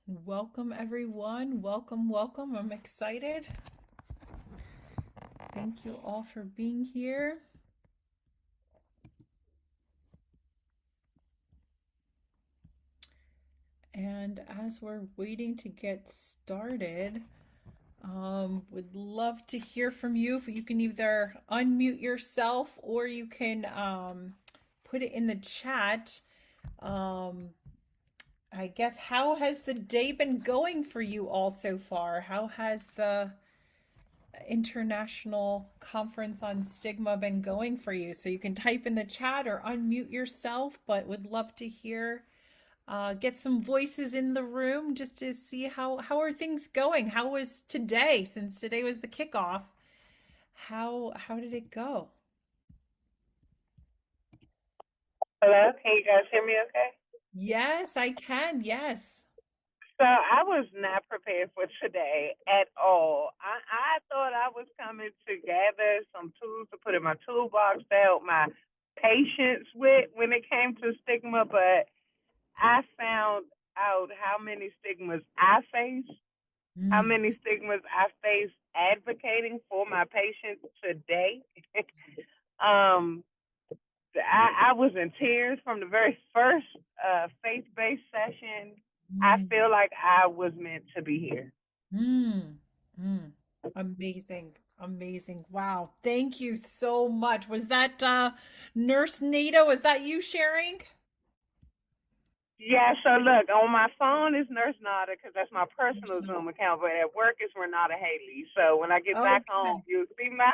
Welcome, everyone. Welcome, welcome. I'm excited. Thank you all for being here. And as we're waiting to get started, would love to hear from you. If you can either unmute yourself or you can put it in the chat. Um, I guess, how has the day been going for you all so far? How has the international conference on stigma been going for you? So you can type in the chat or unmute yourself, but would love to hear, get some voices in the room just to see how are things going. How was today? Since today was the kickoff, how did it go? Hello, can you guys hear me okay? Yes, I can. Yes. So I was not prepared for today at all. I thought I was coming to gather some tools to put in my toolbox to help my patients with when it came to stigma, but I found out how many stigmas I face, how Mm. many stigmas I face advocating for my patients today. um, I was in tears from the very first faith-based session. I Mm. feel like I was meant to be here. Mm. Mm. Amazing. Amazing. Wow. Thank you so much. Was that Nurse Nita? Was that you sharing? Yeah, so look, on my phone is Nurse Nada because that's my personal Nurse Zoom account, but at work it's Renata Haley. So when I get Nita. back home, Okay. you'll see my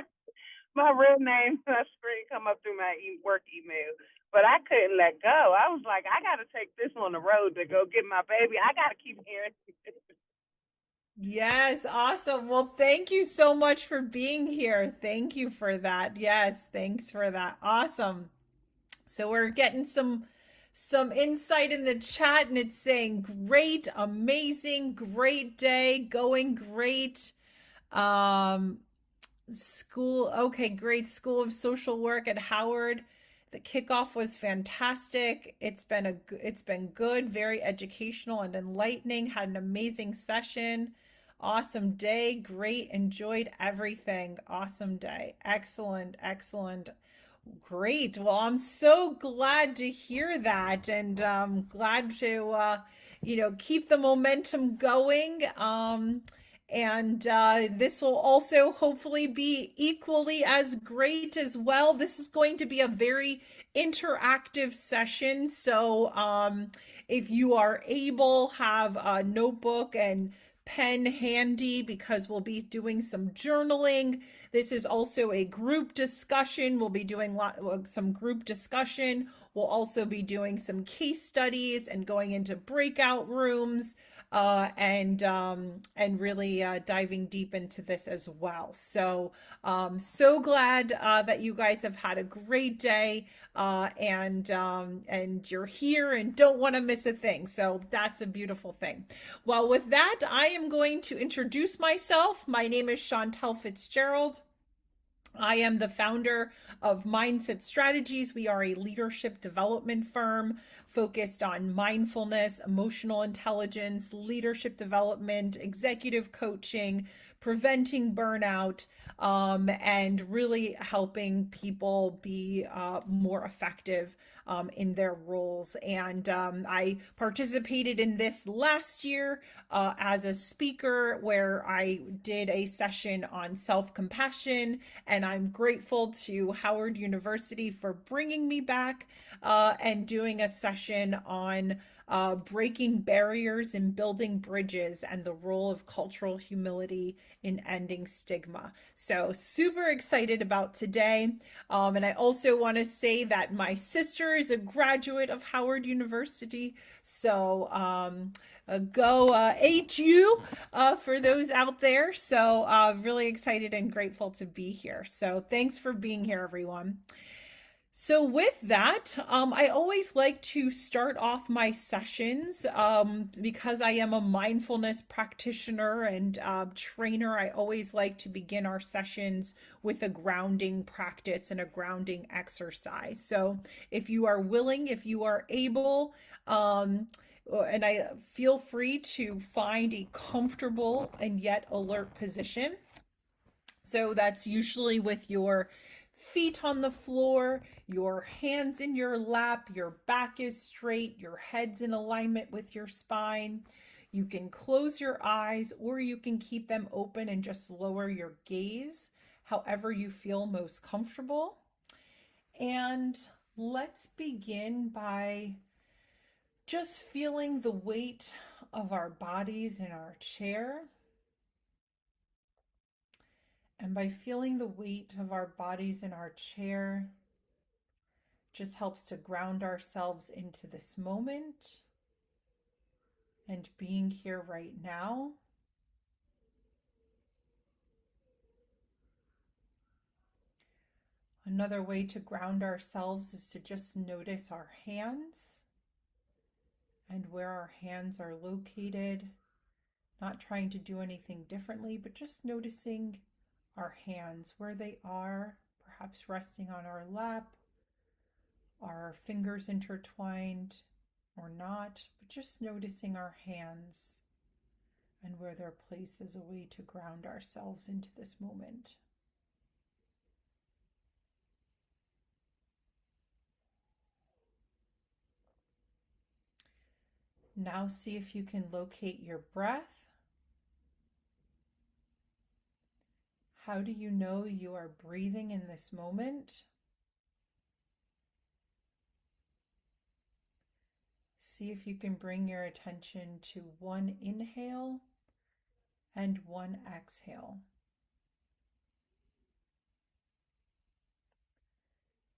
real name, my screen come up through my work email. But I couldn't let go. I was like, I got to take this on the road to go get my baby. I got to keep hearing. Yes, awesome. Well, thank you so much for being here. Thank you for that. Yes, thanks for that. Awesome. So we're getting some insight in the chat and it's saying great, amazing, great day, going great. Um School, okay, great. School of Social Work at Howard. The kickoff was fantastic. It's been good, very educational and enlightening. Had an amazing session. Awesome day. Great. Enjoyed everything. Awesome day. Excellent. Excellent. Great. Well, I'm so glad to hear that and glad to keep the momentum going. And this will also hopefully be equally as great as well. This is going to be a very interactive session. So if you are able, have a notebook and pen handy because we'll be doing some journaling. This is also a group discussion. We'll be doing some group discussion. We'll also be doing some case studies and going into breakout rooms and really diving deep into this as well. So so glad that you guys have had a great day and you're here and don't want to miss a thing. So that's a beautiful thing. Well, with that, I am going to introduce myself. My name is Chantel Fitzgerald. I am the founder of Mindset Strategies. We are a leadership development firm focused on mindfulness, emotional intelligence, leadership development, executive coaching, preventing burnout, and really helping people be more effective in their roles. And I participated in this last year as a speaker where I did a session on self compassion. And I'm grateful to Howard University for bringing me back and doing a session on breaking barriers and building bridges and the role of cultural humility in ending stigma. So, super excited about today. And I also want to say that my sister is a graduate of Howard University. So, go HU for those out there. So, really excited and grateful to be here. So, thanks for being here, everyone. So, with that, I always like to start off my sessions because I am a mindfulness practitioner and trainer. I always like to begin our sessions with a grounding practice and a grounding exercise. So, if you are willing, if you are able, And I feel free to find a comfortable and yet alert position. So that's usually with your feet on the floor, your hands in your lap, your back is straight, your head's in alignment with your spine. You can close your eyes or you can keep them open and just lower your gaze, however you feel most comfortable. And let's begin by just feeling the weight of our bodies in our chair. And by feeling the weight of our bodies in our chair, just helps to ground ourselves into this moment and being here right now. Another way to ground ourselves is to just notice our hands and where our hands are located, not trying to do anything differently, but just noticing our hands, where they are, perhaps resting on our lap, our fingers intertwined or not, but just noticing our hands and where they're placed as a way to ground ourselves into this moment. Now see if you can locate your breath. How do you know you are breathing in this moment? See if you can bring your attention to one inhale and one exhale.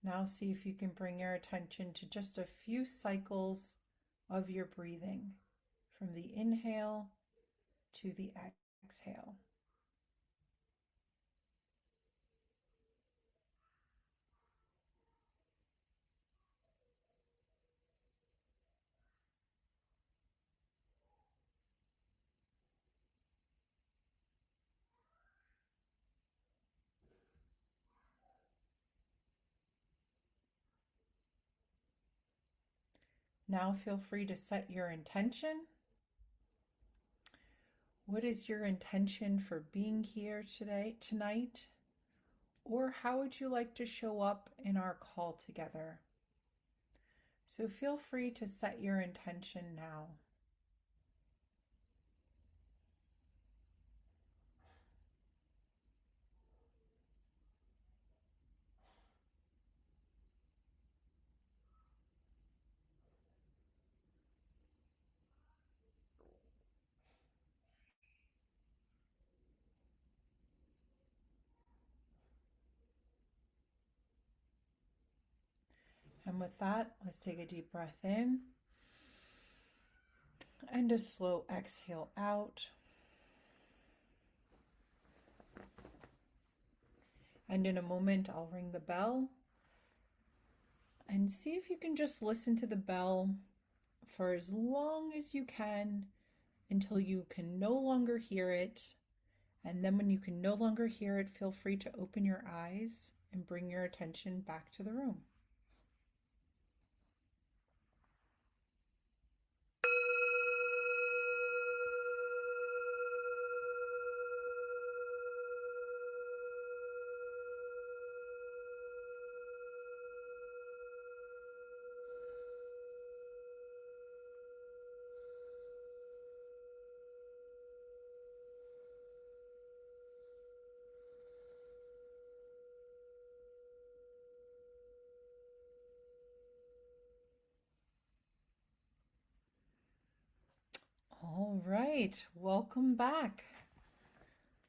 Now see if you can bring your attention to just a few cycles of your breathing, from the inhale to the exhale. Now feel free to set your intention. What is your intention for being here tonight? Or how would you like to show up in our call together? So feel free to set your intention now. And with that, let's take a deep breath in and a slow exhale out. And in a moment, I'll ring the bell and see if you can just listen to the bell for as long as you can until you can no longer hear it. And then when you can no longer hear it, feel free to open your eyes and bring your attention back to the room. All right, welcome back.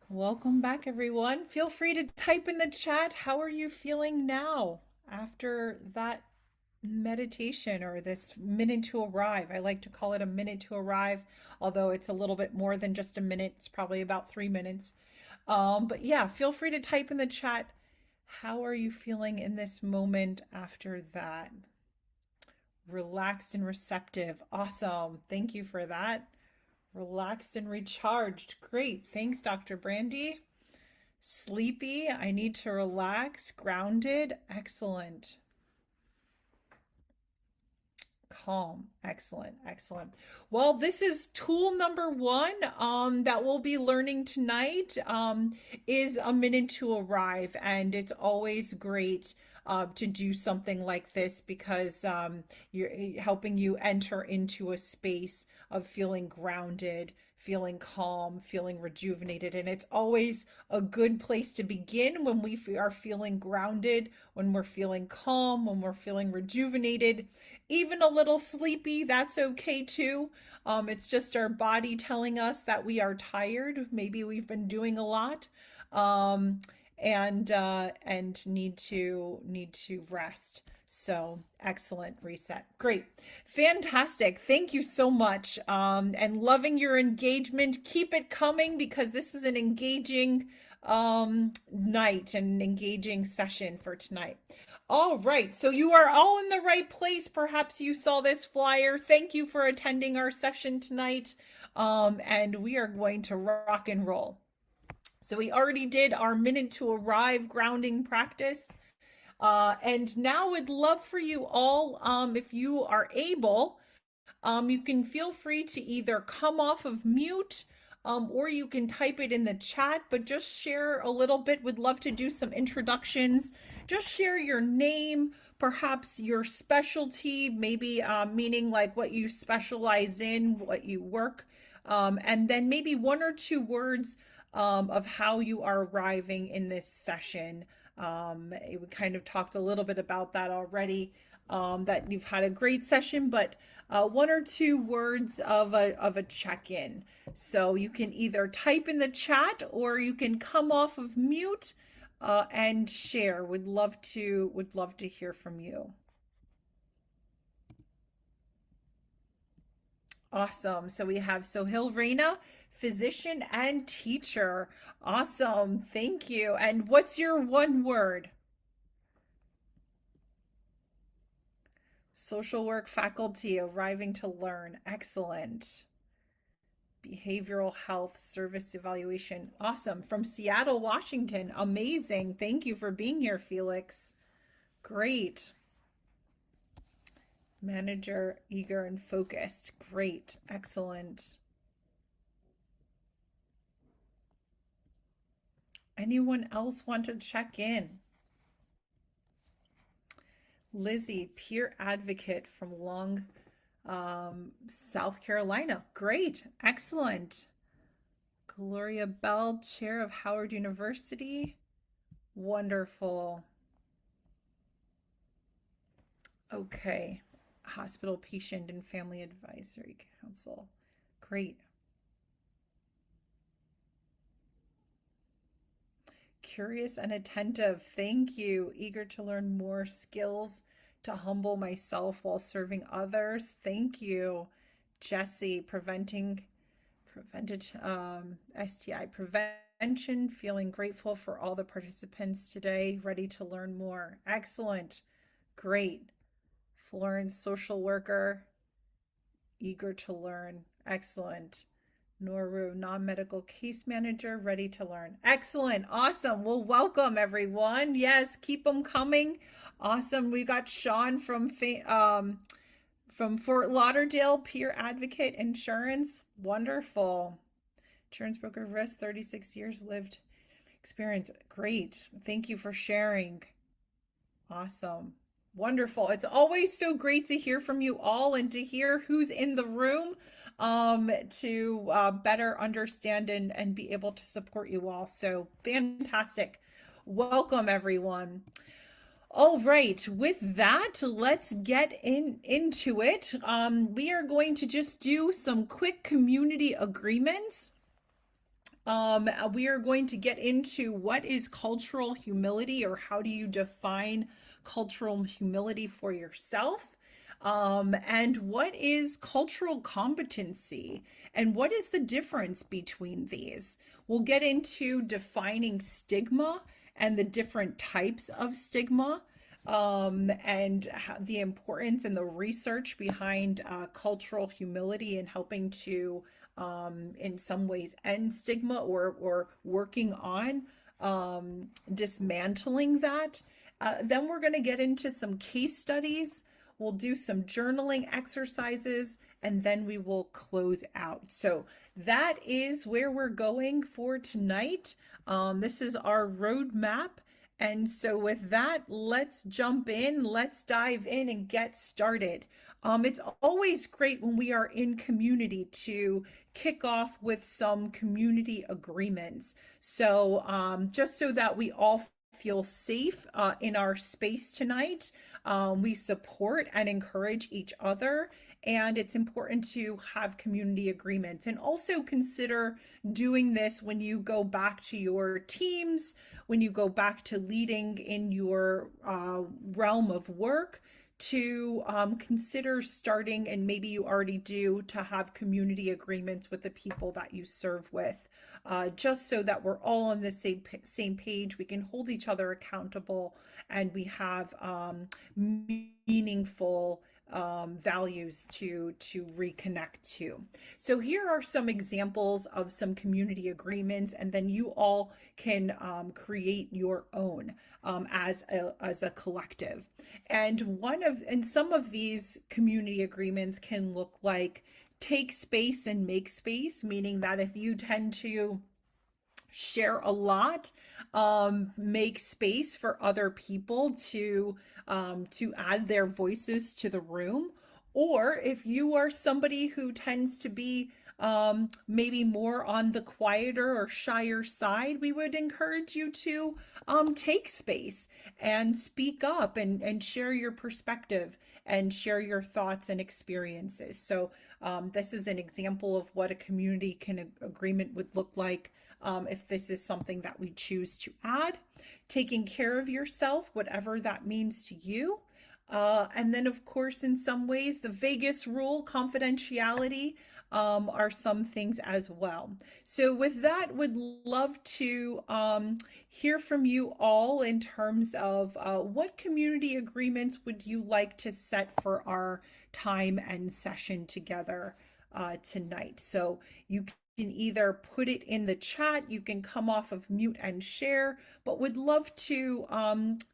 Welcome back, everyone. Feel free to type in the chat. How are you feeling now after that meditation or this minute to arrive? I like to call it a minute to arrive, although it's a little bit more than just a minute. It's probably about 3 minutes. But yeah, feel free to type in the chat. How are you feeling in this moment after that? Relaxed and receptive. Awesome. Thank you for that. Relaxed and recharged. Great. Thanks, Dr. Brandy. Sleepy. I need to relax. Grounded. Excellent. Calm. Excellent. Excellent. Well, this is tool number one that we'll be learning tonight is a minute to arrive. And it's always great to do something like this because you're helping you enter into a space of feeling grounded, feeling calm, feeling rejuvenated. And it's always a good place to begin when we are feeling grounded, when we're feeling calm, when we're feeling rejuvenated, even a little sleepy. That's okay too. It's just our body telling us that we are tired. Maybe we've been doing a lot. Um, and need to rest. So excellent reset. Great. Fantastic. Thank you so much. And loving your engagement. Keep it coming because this is an engaging night, an engaging session for tonight. All right. So you are all in the right place. Perhaps you saw this flyer. Thank you for attending our session tonight. And we are going to rock and roll. So we already did our minute to arrive grounding practice. And now would love for you all, if you are able, you can feel free to either come off of mute, or you can type it in the chat, but just share a little bit. Would love to do some introductions. Just share your name, perhaps your specialty, maybe meaning like what you specialize in, what you work, and then maybe one or two words of how you are arriving in this session. We kind of talked a little bit about that already, that you've had a great session, but one or two words of a check-in. So you can either type in the chat or you can come off of mute and share. Would love to hear from you. Awesome. So we have Sohil Reina, physician and teacher. Awesome. Thank you. And what's your one word? Social work faculty, arriving to learn. Excellent. Behavioral health service evaluation. Awesome. From Seattle, Washington. Amazing. Thank you for being here, Felix. Great. Manager, eager and focused. Great. Excellent. Anyone else want to check in? Lizzie, peer advocate from Long, South Carolina. Great. Excellent. Gloria Bell, chair of Howard University. Wonderful. Okay. Hospital Patient and Family Advisory Council. Great. Curious and attentive. Thank you. Eager to learn more skills to humble myself while serving others. Thank you. Jesse, STI prevention, feeling grateful for all the participants today, ready to learn more. Excellent. Great. Florence, social worker, eager to learn. Excellent. Noru, non-medical case manager, ready to learn. Excellent. Awesome. Well, welcome everyone. Yes, keep them coming. Awesome. We got Sean from Fort Lauderdale, peer advocate insurance. Wonderful. Insurance broker risk, 36 years lived experience. Great. Thank you for sharing. Awesome. Wonderful. It's always so great to hear from you all and to hear who's in the room, to better understand and be able to support you all. So fantastic. Welcome, everyone. All right, with that, let's get into it. We are going to just do some quick community agreements. We are going to get into what is cultural humility, or how do you define cultural humility for yourself, and what is cultural competency, and what is the difference between these. We'll get into defining stigma and the different types of stigma, and the importance and the research behind cultural humility and helping to in some ways end stigma, or working on dismantling that. Then we're going to get into some case studies. we'll do some journaling exercises, and then we will close out. So that is where we're going for tonight. This is our roadmap. And so, with that, let's jump in, let's dive in and get started. It's always great when we are in community to kick off with some community agreements. So, just so that we all feel safe in our space tonight, we support and encourage each other. And it's important to have community agreements and also consider doing this when you go back to your teams, when you go back to leading in your realm of work, to consider starting, and maybe you already do, to have community agreements with the people that you serve with, just so that we're all on the same page. We can hold each other accountable, and we have meaningful values to reconnect to. So here are some examples of some community agreements, and then you all can create your own as a collective. And some of these community agreements can look like take space and make space, meaning that if you tend to share a lot, make space for other people to add their voices to the room. Or if you are somebody who tends to be maybe more on the quieter or shyer side, we would encourage you to take space and speak up and share your perspective and share your thoughts and experiences. So this is an example of what a community agreement would look like. If this is something that we choose to add. Taking care of yourself, whatever that means to you. And then, of course, in some ways, the Vegas rule, confidentiality, are some things as well. So with that, would love to hear from you all in terms of what community agreements would you like to set for our time and session together tonight. So you can either put it in the chat, you can come off of mute and share, but would love to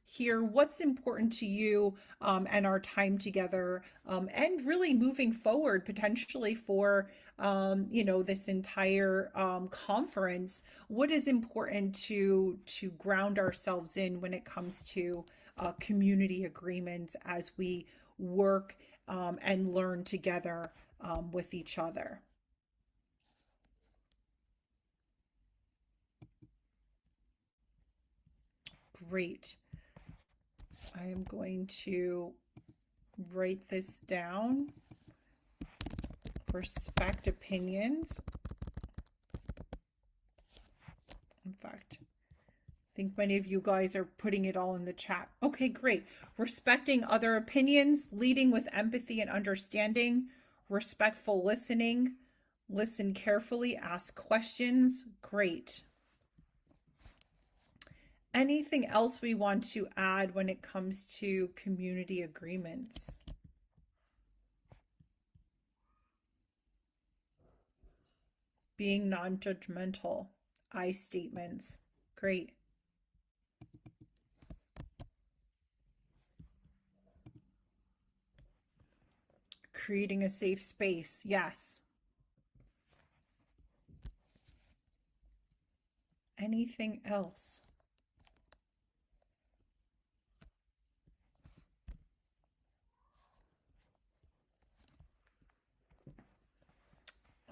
hear what's important to you and our time together, and really moving forward potentially for this entire conference. What is important to ground ourselves in when it comes to community agreements as we work and learn together with each other. Great. I am going to write this down. Respect opinions. In fact, I think many of you guys are putting it all in the chat. Okay, great. Respecting other opinions, leading with empathy and understanding, respectful listening, listen carefully, ask questions. Great. Anything else we want to add when it comes to community agreements? Being non-judgmental, I statements. Great. Creating a safe space. Yes. Anything else?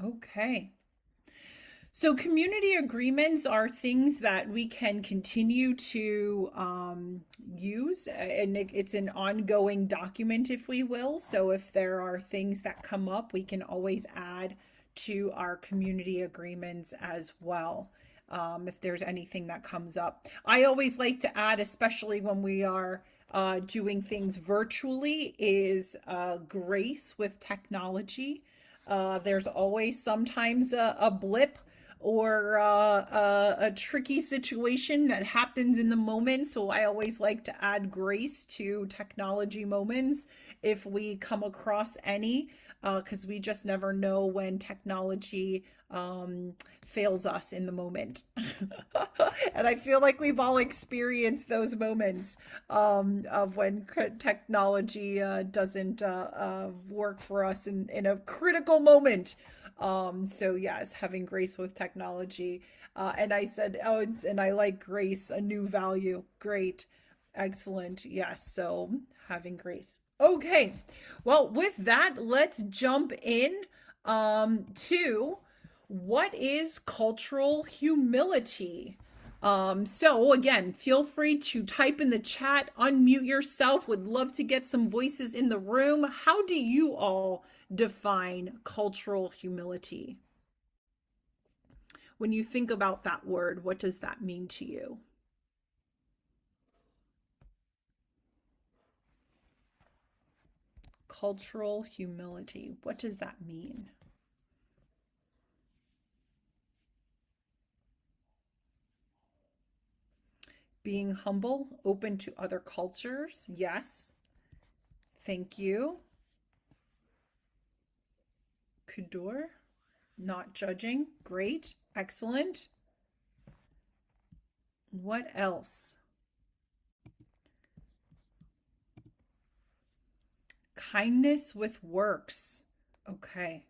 Okay. So community agreements are things that we can continue to use, and it's an ongoing document, if we will. So if there are things that come up, we can always add to our community agreements as well. If there's anything that comes up, I always like to add, especially when we are doing things virtually, is grace with technology. There's always sometimes a blip or a tricky situation that happens in the moment. So I always like to add grace to technology moments if we come across any, because we just never know when technology fails us in the moment. And I feel like we've all experienced those moments of when technology doesn't work for us in a critical moment. So yes, having grace with technology. And I said, oh, and I like grace, a new value. Great. Excellent. Yes. So having grace. Okay. Well, with that, let's jump in to what is cultural humility? So again, feel free to type in the chat, unmute yourself. Would love to get some voices in the room. How do you all define cultural humility? When you think about that word, what does that mean to you? Cultural humility. What does that mean? Being humble, open to other cultures. Yes. Thank you. Kudor, not judging. Great. Excellent. What else? Kindness with works. Okay.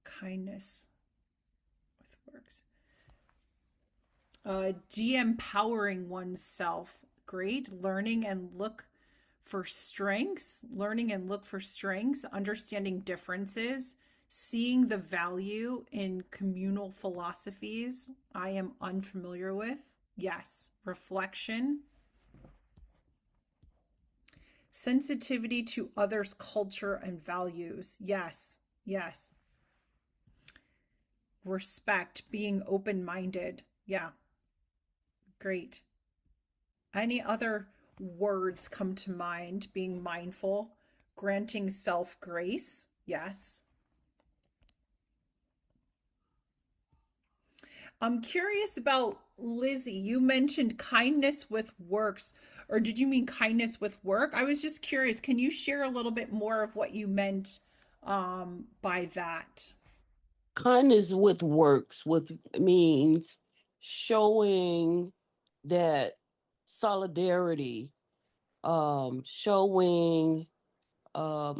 Kindness with works. De-empowering oneself. Great. Learning and look for strengths. Learning and look for strengths. Understanding differences. Seeing the value in communal philosophies I am unfamiliar with. Yes. Reflection. Sensitivity to others' culture and values. Yes. Yes. Respect. Being open-minded. Yeah. Great. Any other words come to mind? Being mindful, granting self grace. Yes. I'm curious about Lizzie. You mentioned kindness with works, or did you mean kindness with work? I was just curious. Can you share a little bit more of what you meant by that? Kindness with works with means showing that solidarity, showing I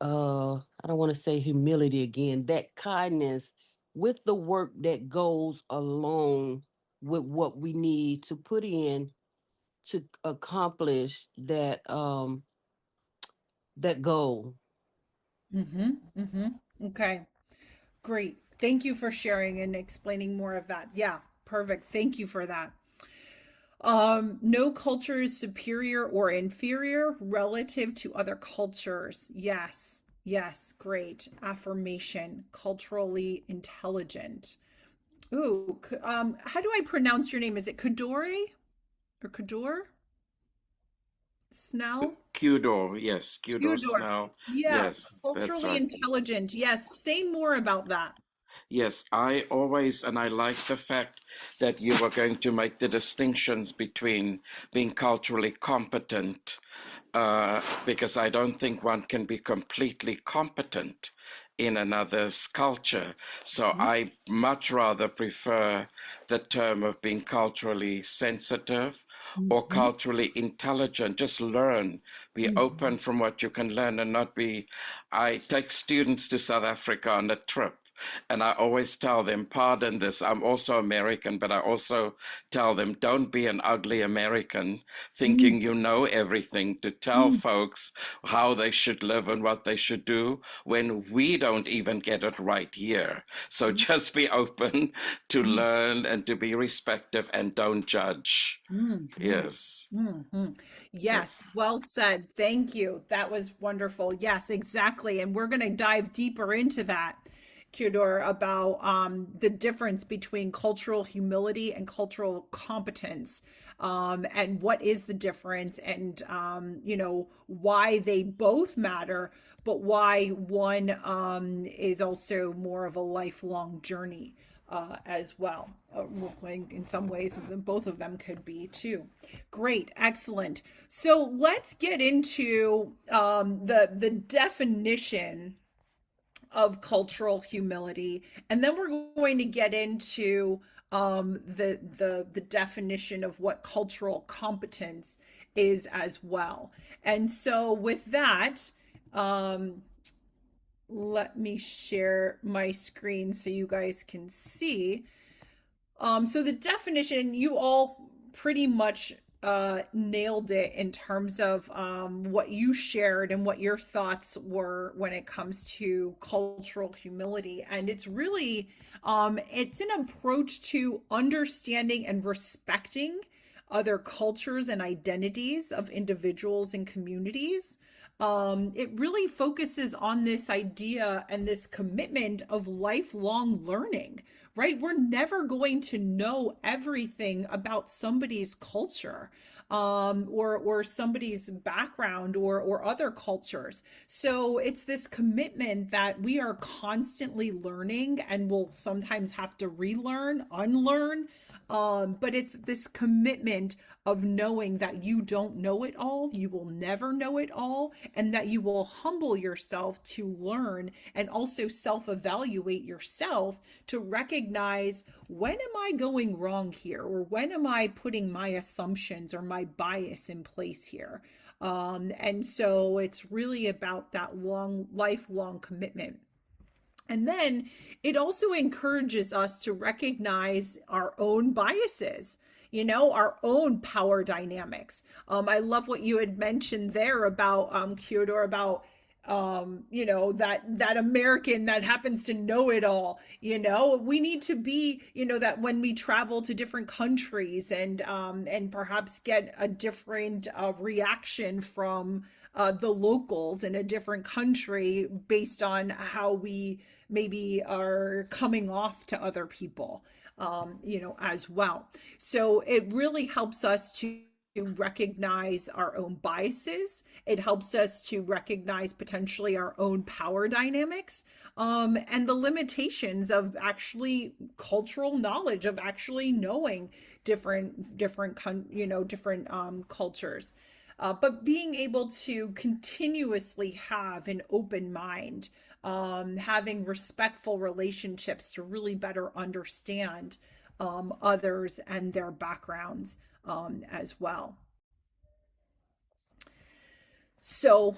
don't want to say humility again, that kindness with the work that goes along with what we need to put in to accomplish that goal. Mm-hmm. Mm-hmm. Okay. Great. Thank you for sharing and explaining more of that. Yeah, perfect. Thank you for that. No culture is superior or inferior relative to other cultures. Yes. Yes, great. Affirmation, culturally intelligent. Ooh, how do I pronounce your name? Is it Kadori or Kador? Snell? Qdor, yes, Qdor Tudor. Snell. Yeah, Yes, that's culturally right. intelligent. Yes, say more about that. Yes, I always, and I like the fact that you were going to make the distinctions between being culturally competent, because I don't think one can be completely competent in another's culture. So I much rather prefer the term of being culturally sensitive or Mhm, culturally intelligent. Just learn, be mhm, open from what you can learn and not be. I take students to South Africa on a trip. And I always tell them, pardon this, I'm also American, but I also tell them, don't be an ugly American mhm, thinking you know everything to tell mhm, folks how they should live and what they should do when we don't even get it right here. So just be open to mhm, learn and to be respectful and don't judge. mhm, mhm, Yes. mhm. Yes. Yes, well said. Thank you. That was wonderful. Yes, exactly. And we're going to dive deeper into that, Kyodor, about the difference between cultural humility and cultural competence, and what is the difference, and why they both matter, but why one is also more of a lifelong journey as well. In some ways, both of them could be too. Great, excellent. So let's get into the definition of cultural humility, and then we're going to get into the definition of what cultural competence is as well. And so with that, um, let me share my screen so you guys can see. So the definition, you all pretty much nailed it in terms of what you shared and what your thoughts were when it comes to cultural humility. And it's really, it's an approach to understanding and respecting other cultures and identities of individuals and communities. It really focuses on this idea and this commitment of lifelong learning, right? We're never going to know everything about somebody's culture, or somebody's background, or other cultures. So it's this commitment that we are constantly learning and will sometimes have to relearn, unlearn. But it's this commitment of knowing that you don't know it all, you will never know it all, and that you will humble yourself to learn and also self evaluate yourself to recognize, when am I going wrong here? Or when am I putting my assumptions or my bias in place here? And so it's really about that lifelong commitment. And then it also encourages us to recognize our own biases, our own power dynamics. I love what you had mentioned there about Kyodor, about that American that happens to know it all. We need to be, that when we travel to different countries and perhaps get a different reaction from the locals in a different country based on how we maybe are coming off to other people, as well. So it really helps us to recognize our own biases. It helps us to recognize potentially our own power dynamics, and the limitations of actually cultural knowledge, of actually knowing different cultures. But being able to continuously have an open mind, having respectful relationships to really better understand others and their backgrounds, as well. So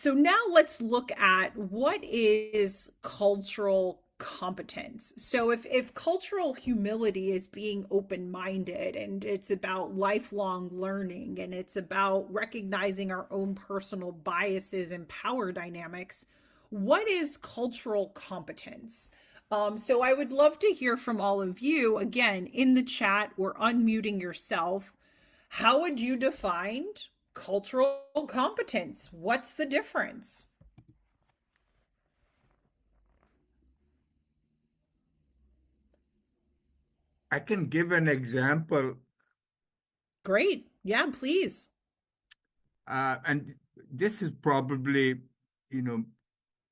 now let's look at what is cultural competence. So if cultural humility is being open-minded, and it's about lifelong learning, and it's about recognizing our own personal biases and power dynamics, what is cultural competence? So I would love to hear from all of you, again, in the chat or unmuting yourself. How would you define cultural competence? What's the difference? I can give an example, Great. Yeah, please. and this is probably, you know,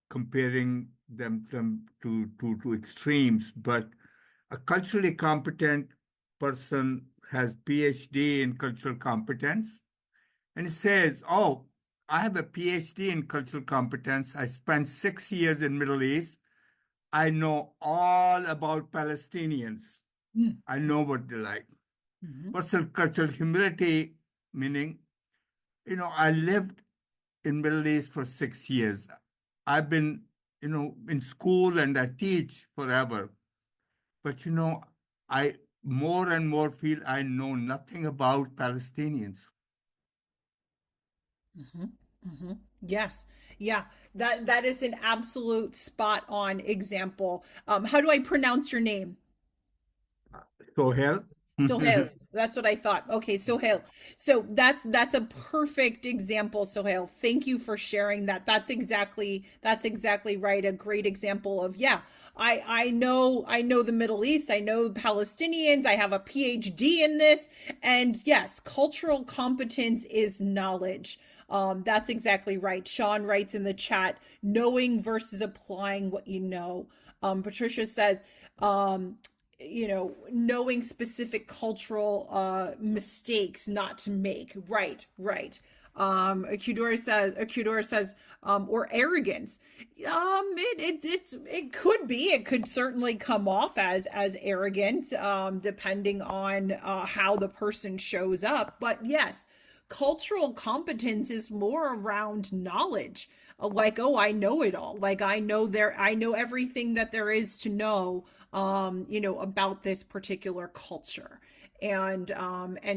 comparing them to extremes, but a culturally competent person has PhD in cultural competence, and he says, "Oh, I have a PhD in cultural competence. I spent 6 years in Middle East. I know all about Palestinians. Mm. I know what they like." Mhm. Personal cultural humility, meaning, I lived in Middle East for 6 years. I've been, in school and I teach forever. But, I more and more feel I know nothing about Palestinians. Mhm. Mhm. Yes. Yeah. That is an absolute spot on example. How do I pronounce your name? Sohail? Sohail. That's what I thought. Okay, Sohail. So that's a perfect example, Sohail. Thank you for sharing that. That's exactly right. A great example of, yeah. I know the Middle East. I know Palestinians. I have a PhD in this. And yes, cultural competence is knowledge. That's exactly right. Sean writes in the chat, knowing versus applying what you know. Patricia says, knowing specific cultural mistakes not to make. Right, right. Akudora says, or arrogance. It could be. It could certainly come off as arrogant, depending on how the person shows up. But yes, cultural competence is more around knowledge. Like, oh, I know it all. Like, I know everything that there is to know, about this particular culture. And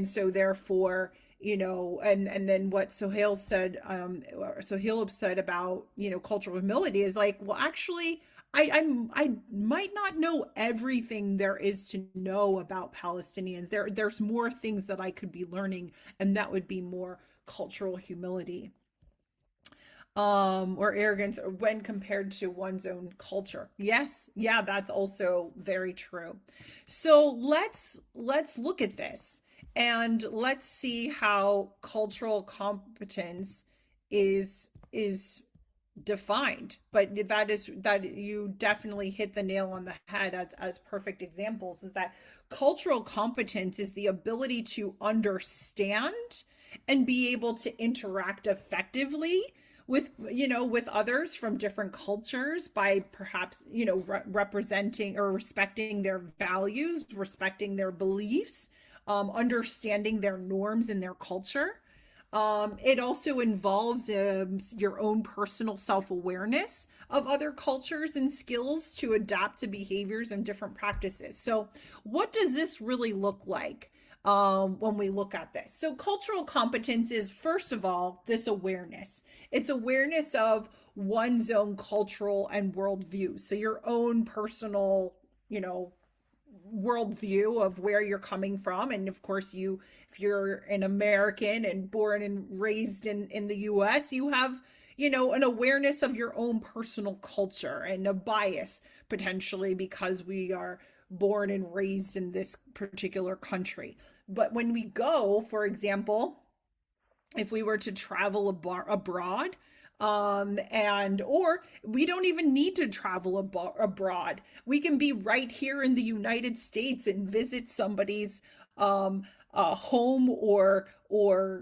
so therefore, and then what Sohail said about, cultural humility is like, well, actually, I might not know everything there is to know about Palestinians. There's more things that I could be learning, and that would be more cultural humility, or arrogance when compared to one's own culture. Yes, yeah, that's also very true. So let's look at this, and let's see how cultural competence is defined. But that you definitely hit the nail on the head as perfect examples, is that cultural competence is the ability to understand and be able to interact effectively with others from different cultures by perhaps representing or respecting their values, respecting their beliefs, understanding their norms and their culture. It also involves your own personal self-awareness of other cultures and skills to adapt to behaviors and different practices. So what does this really look like, when we look at this? So cultural competence is, first of all, this awareness. It's awareness of one's own cultural and worldview. So your own personal, worldview of where you're coming from. And of course, if you're an American and born and raised in the US, you have, an awareness of your own personal culture and a bias potentially because we are born and raised in this particular country. But when we go, for example, if we were to travel abroad, and or we don't even need to travel abroad, we can be right here in the United States and visit somebody's home or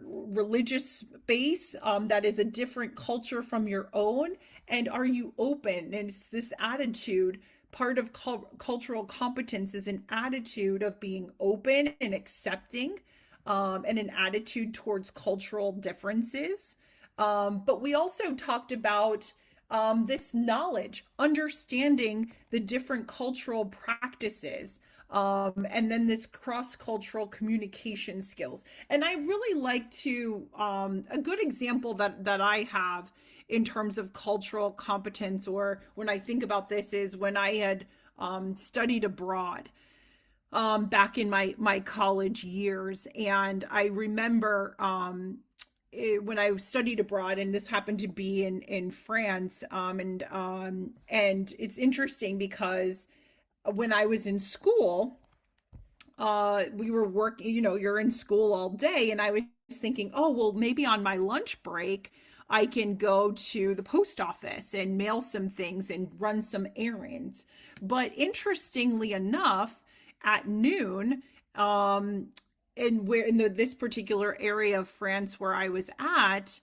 religious space, that is a different culture from your own. And are you open? And it's this attitude. Part of cultural competence is an attitude of being open and accepting, and an attitude towards cultural differences. But we also talked about, this knowledge, understanding the different cultural practices, and then this cross-cultural communication skills. And I really like to, a good example that I have in terms of cultural competence, or when I think about this, is when I had studied abroad, back in my college years. And I remember, when I studied abroad, and this happened to be in France, and it's interesting because when I was in school, we were working, you're in school all day, and I was thinking, oh, well, maybe on my lunch break, I can go to the post office and mail some things and run some errands. But interestingly enough, at noon, this particular area of France where I was at,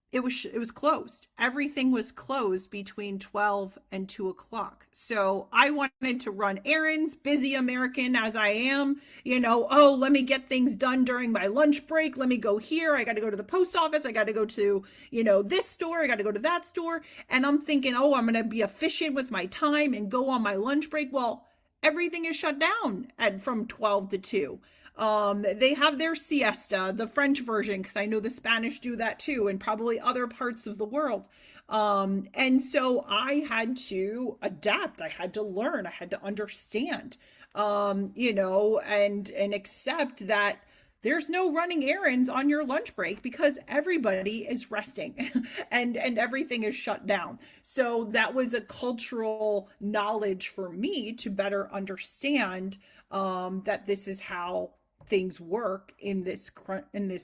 it was closed. Everything was closed between 12 and 2 o'clock. So I wanted to run errands, busy American as I am, oh, let me get things done during my lunch break. Let me go here. I got to go to the post office. I got to go to, this store. I got to go to that store. And I'm thinking, oh, I'm going to be efficient with my time and go on my lunch break. Well, everything is shut down from 12 to 2. They have their siesta, the French version, because I know the Spanish do that too, and probably other parts of the world. And so I had to adapt. I had to learn. I had to understand, and accept that there's no running errands on your lunch break because everybody is resting and everything is shut down. So that was a cultural knowledge for me to better understand, that this is how things work in this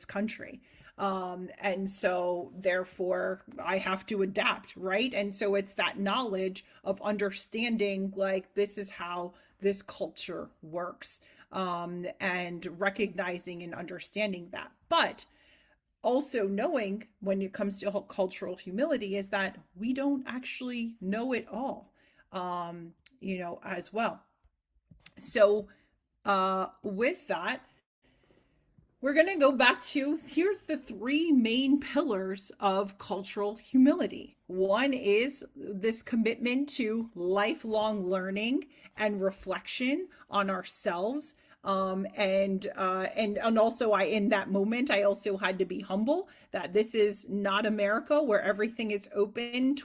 country. And so therefore I have to adapt, right? And so it's that knowledge of understanding, like, this is how this culture works, and recognizing and understanding that. But also knowing when it comes to cultural humility is that we don't actually know it all, as well. So, with that, we're going to go back to here's the three main pillars of cultural humility. One is this commitment to lifelong learning and reflection on ourselves. And also I in that moment I also had to be humble that this is not America where everything is open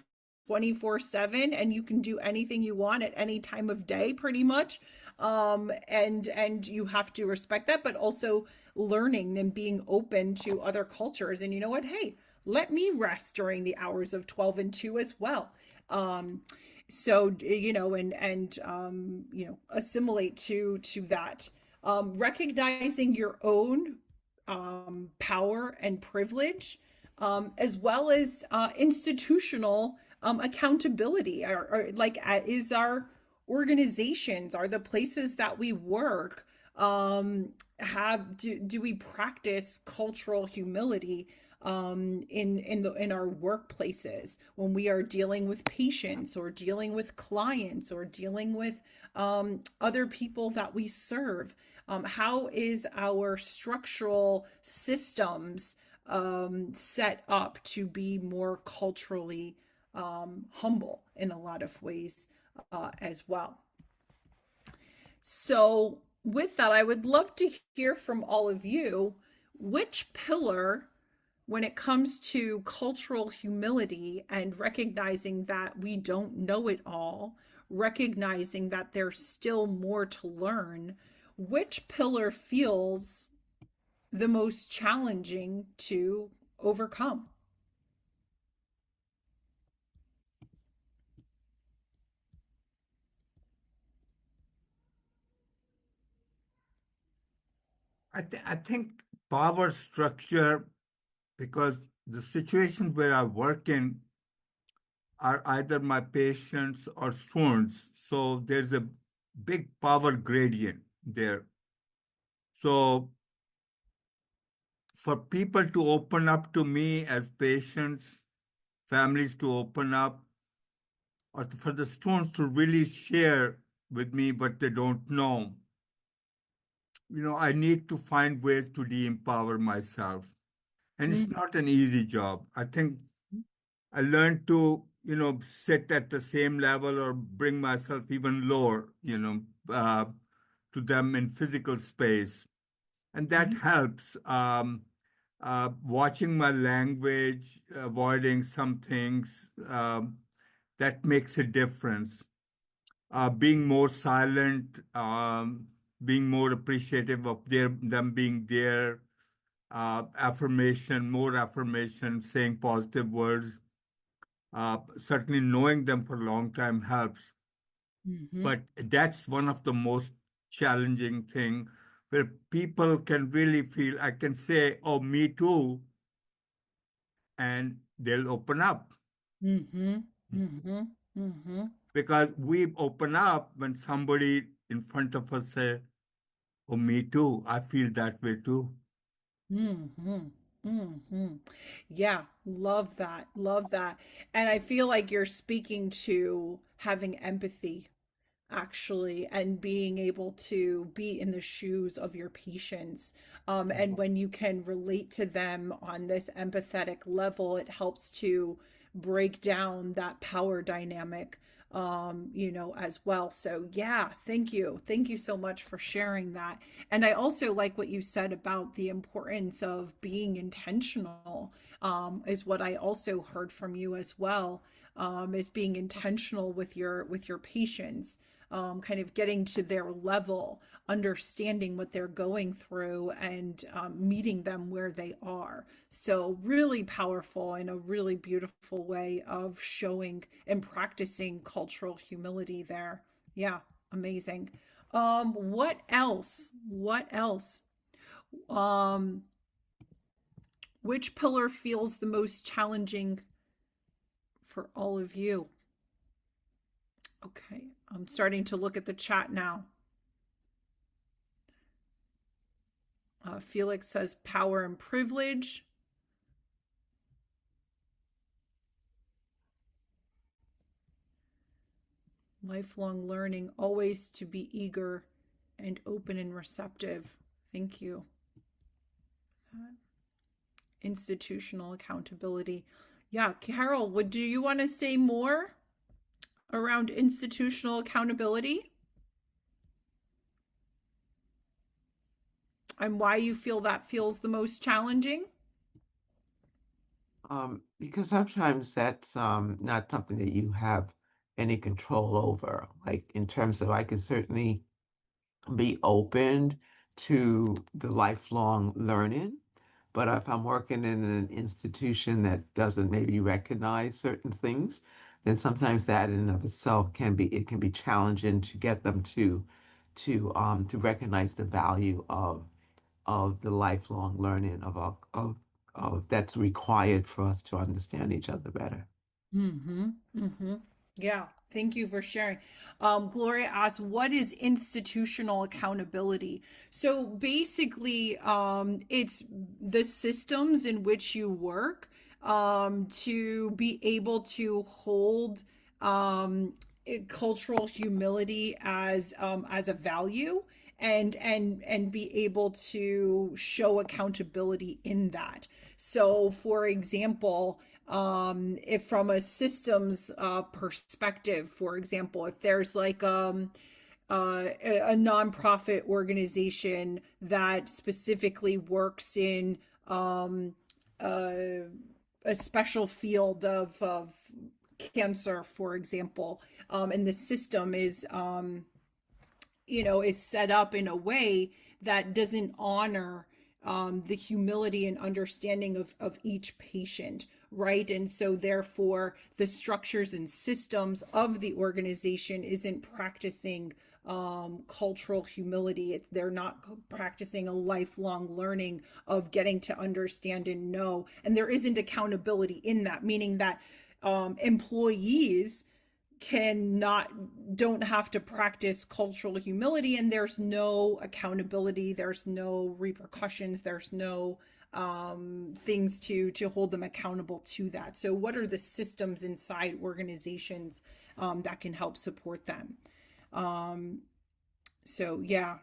24/7 and you can do anything you want at any time of day pretty much. And you have to respect that, but also learning and being open to other cultures. And you know what, hey, let me rest during the hours of 12 and 2 as well. So assimilate to that. Recognizing your own power and privilege, as well as institutional accountability, or like is our organizations, are the places that we work, do we practice cultural humility in our workplaces when we are dealing with patients or dealing with clients or dealing with other people that we serve? How is our structural systems set up to be more culturally humble in a lot of ways as well? So, with that, I would love to hear from all of you which pillar, when it comes to cultural humility and recognizing that we don't know it all, recognizing that there's still more to learn, which pillar feels the most challenging to overcome? I think power structure, because the situations where I work in are either my patients or students. So there's a big power gradient there. So for people to open up to me as patients, families to open up, or for the students to really share with me what they don't know, I need to find ways to de-empower myself. And it's Mm-hmm. not an easy job. I think I learned to, sit at the same level or bring myself even lower, to them in physical space. And that helps. Watching my language, avoiding some things, that makes a difference. Being more silent, being more appreciative of them being there, affirmation, more affirmation, saying positive words. Certainly knowing them for a long time helps, Mm-hmm. but that's one of the most challenging thing where people can really feel, I can say, oh, me too, and they'll open up. Mm-hmm. Mm-hmm. Mm-hmm. Because we open up when somebody in front of us say, oh, me too, I feel that way too. Mm-hmm. Mm-hmm. Yeah, love that. Love that. And I feel like you're speaking to having empathy, actually, and being able to be in the shoes of your patients. And when you can relate to them on this empathetic level, it helps to break down that power dynamic, as well. So, yeah, thank you. Thank you so much for sharing that. And I also like what you said about the importance of being intentional, is what I also heard from you as well, is being intentional with your patients, kind of getting to their level, understanding what they're going through, and meeting them where they are. So, really powerful and a really beautiful way of showing and practicing cultural humility there. Yeah, amazing. What else? What else? Um, which pillar feels the most challenging for all of you? Okay, I'm starting to look at the chat now. Felix says power and privilege. Lifelong learning, always to be eager and open and receptive. Thank you. Institutional accountability. Yeah, Carol, do you want to say more around institutional accountability and why you feel that feels the most challenging? Because sometimes that's not something that you have any control over. Like in terms of, I can certainly be open to the lifelong learning, but if I'm working in an institution that doesn't maybe recognize certain things, then sometimes that in and of itself can be challenging to get them to recognize the value of the lifelong learning of that's required for us to understand each other better. Mm-hmm. Mm-hmm. Yeah. Thank you for sharing. Gloria asks, what is institutional accountability? So basically, it's the systems in which you work to be able to hold cultural humility as a value and be able to show accountability in that. So, for example, if from a systems perspective, for example, if there's like a nonprofit organization that specifically works in a, a special field of cancer, for example, and the system is is set up in a way that doesn't honor the humility and understanding of each patient, right? And so therefore the structures and systems of the organization isn't practicing cultural humility. They're not practicing a lifelong learning of getting to understand and know, and there isn't accountability in that, meaning that employees don't have to practice cultural humility, and there's no accountability, there's no repercussions, there's no things to hold them accountable to that. So what are the systems inside organizations that can help support them? So yeah.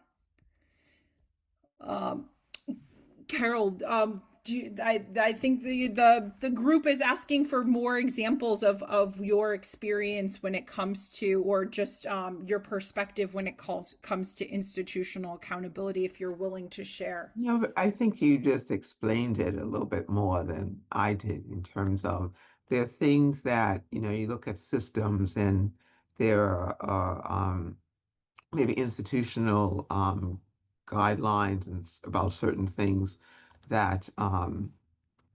Carol, I think the group is asking for more examples of your experience when it comes to, or just your perspective when it comes to institutional accountability, if you're willing to share. But I think you just explained it a little bit more than I did in terms of there are things that, you look at systems and there are maybe institutional guidelines and about certain things that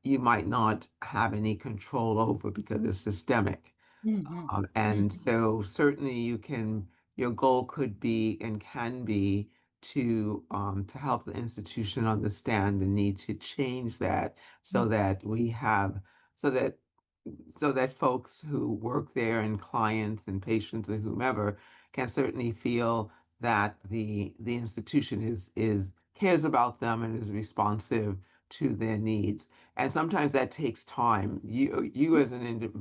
you might not have any control over because it's systemic. Mm-hmm. And Mm-hmm. so certainly your goal could be and can be to help the institution understand the need to change that so that we have so that so that folks who work there and clients and patients and whomever can certainly feel that the institution is cares about them and is responsive to their needs. And sometimes that takes time. You as an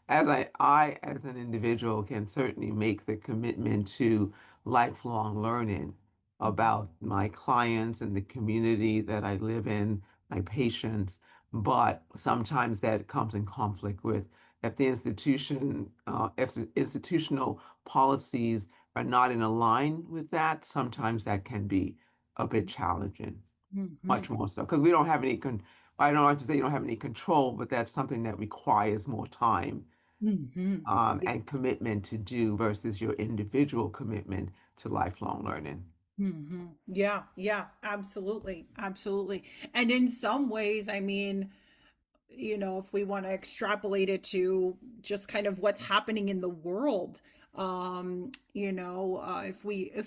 I as an individual can certainly make the commitment to lifelong learning about my clients and the community that I live in, my patients, but sometimes that comes in conflict with if the institutional policies are not in line with that, sometimes that can be a bit challenging, Mm-hmm. much more so, because we don't have I don't like to say you don't have any control, but that's something that requires more time Mm-hmm. and commitment to do versus your individual commitment to lifelong learning. Mm-hmm. Yeah, yeah, absolutely, absolutely. And in some ways, I mean, if we want to extrapolate it to just kind of what's happening in the world, if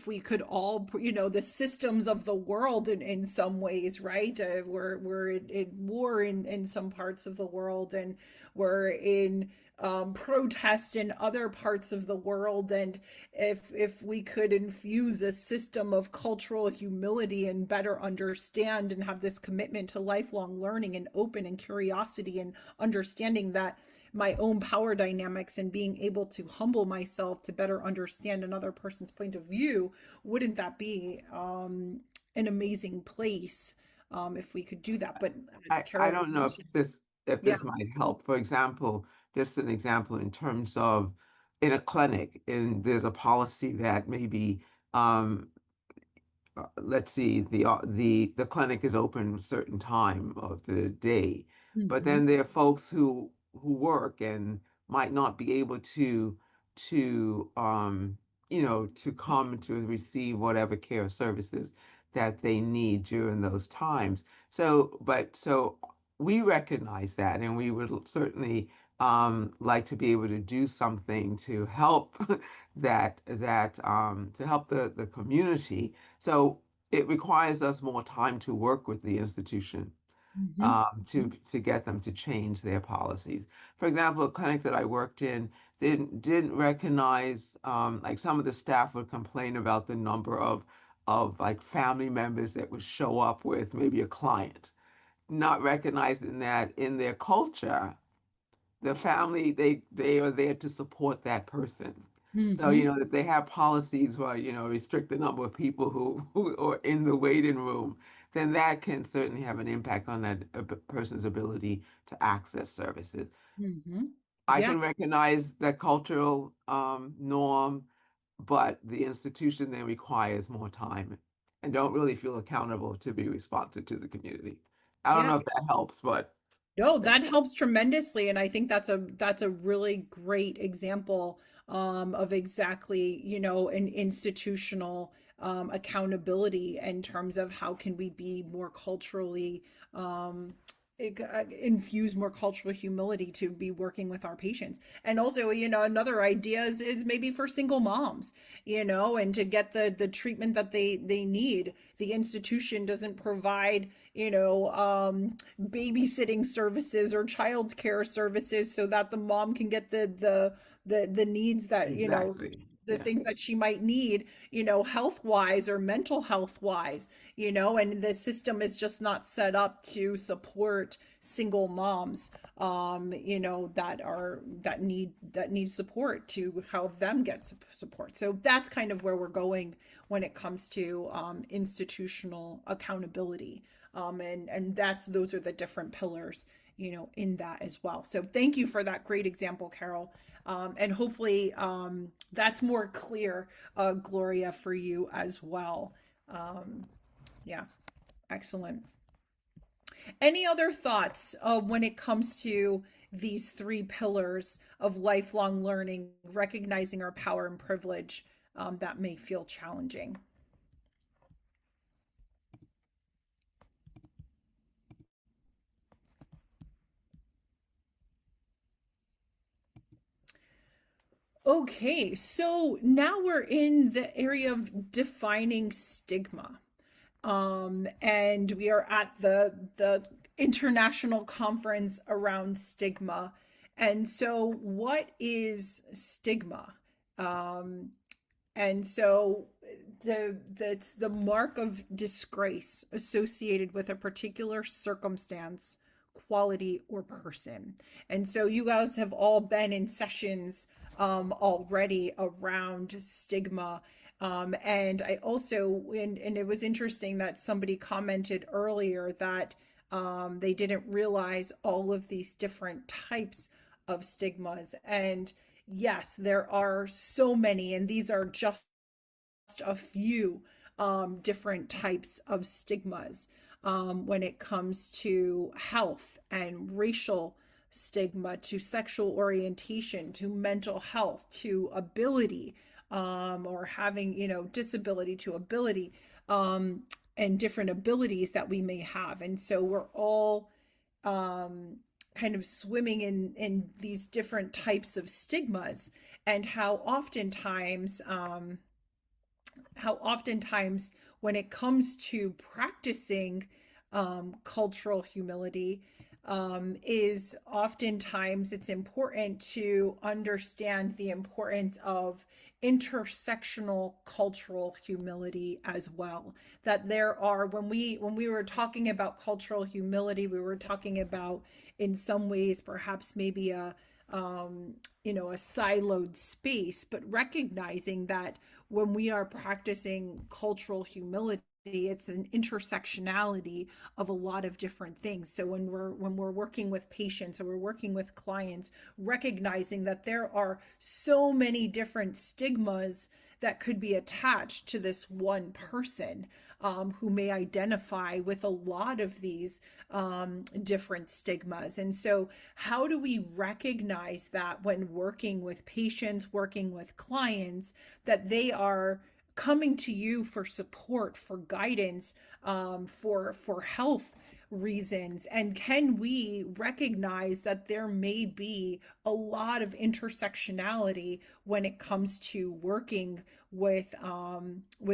we could all, the systems of the world in some ways, right? We're in war in some parts of the world, and we're in protest in other parts of the world. And if we could infuse a system of cultural humility and better understand and have this commitment to lifelong learning and open and curiosity and understanding that my own power dynamics and being able to humble myself to better understand another person's point of view, wouldn't that be an amazing place if we could do that? But as I Carol don't know mentioned, if yeah. this might help. For example, just an example in terms of in a clinic, and there's a policy that maybe um, let's see, the clinic is open a certain time of the day, but Hmm. then there are folks who work and might not be able to to come to receive whatever care or services that they need during those times. So we recognize that, and we would certainly like to be able to do something to help to help the community. So it requires us more time to work with the institution Hmm. to get them to change their policies. For example, a clinic that I worked in didn't recognize, like some of the staff would complain about the number of like family members that would show up with maybe a client, not recognizing that in their culture the family, they are there to support that person. So Hmm. that they have policies where restrict the number of people who are in the waiting room, then that can certainly have an impact on that person's ability to access services. Hmm. I Yeah. can recognize that cultural norm, but the institution then requires more time and don't really feel accountable to be responsive to the community. I don't Yeah. know if that helps, but No, that helps tremendously, and I think that's a really great example of exactly, an institutional accountability in terms of how can we be more culturally um, infuse more cultural humility to be working with our patients. And also, another idea is maybe for single moms, and to get the treatment that they need. The institution doesn't provide, babysitting services or child care services so that the mom can get the needs that, exactly. the Yeah. things that she might need, health wise or mental health wise, and the system is just not set up to support single moms, that need support, to help them get support. So that's kind of where we're going when it comes to institutional accountability. And those are the different pillars, in that as well. So thank you for that great example, Carol. And hopefully that's more clear, Gloria, for you as well. Yeah, excellent. Any other thoughts when it comes to these three pillars of lifelong learning, recognizing our power and privilege, that may feel challenging? Okay, so now we're in the area of defining stigma. And we are at the international conference around stigma. And so, what is stigma? Um, and so, that's the mark of disgrace associated with a particular circumstance, quality, or person. And so, you guys have all been in sessions already around stigma. And I also, and it was interesting that somebody commented earlier that they didn't realize all of these different types of stigmas. And yes, there are so many, and these are just a few different types of stigmas when it comes to health and racial stigma, to sexual orientation, to mental health, to ability, or having, disability, to ability, and different abilities that we may have. And so we're all um, kind of swimming in these different types of stigmas, and how oftentimes when it comes to practicing cultural humility, is oftentimes it's important to understand the importance of intersectional cultural humility as well. That there are, when we were talking about cultural humility, we were talking about, in some ways, perhaps maybe you know, a siloed space, but recognizing that when we are practicing cultural humility, it's an intersectionality of a lot of different things. So when we're working with patients or we're working with clients, recognizing that there are so many different stigmas that could be attached to this one person, who may identify with a lot of these different stigmas. And so, how do we recognize that when working with patients, working with clients, that they are coming to you for support, for guidance, for health reasons? And can we recognize that there may be a lot of intersectionality when it comes to working with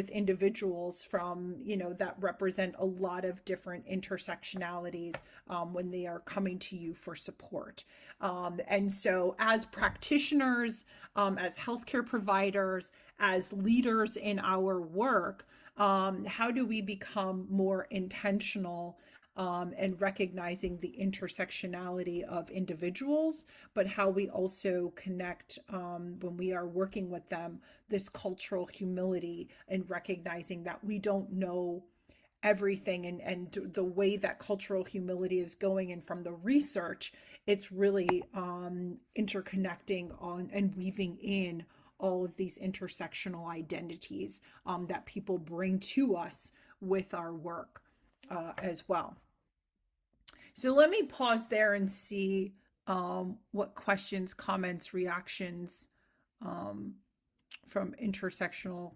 individuals from, you know, that represent a lot of different intersectionalities, when they are coming to you for support? And so, as practitioners, as healthcare providers, as leaders in our work, how do we become more intentional, and recognizing the intersectionality of individuals, but how we also connect, when we are working with them, this cultural humility and recognizing that we don't know everything, and the way that cultural humility is going, and from the research, it's really interconnecting on and weaving in all of these intersectional identities, that people bring to us with our work, as well. So let me pause there and see what questions, comments, reactions, from intersectional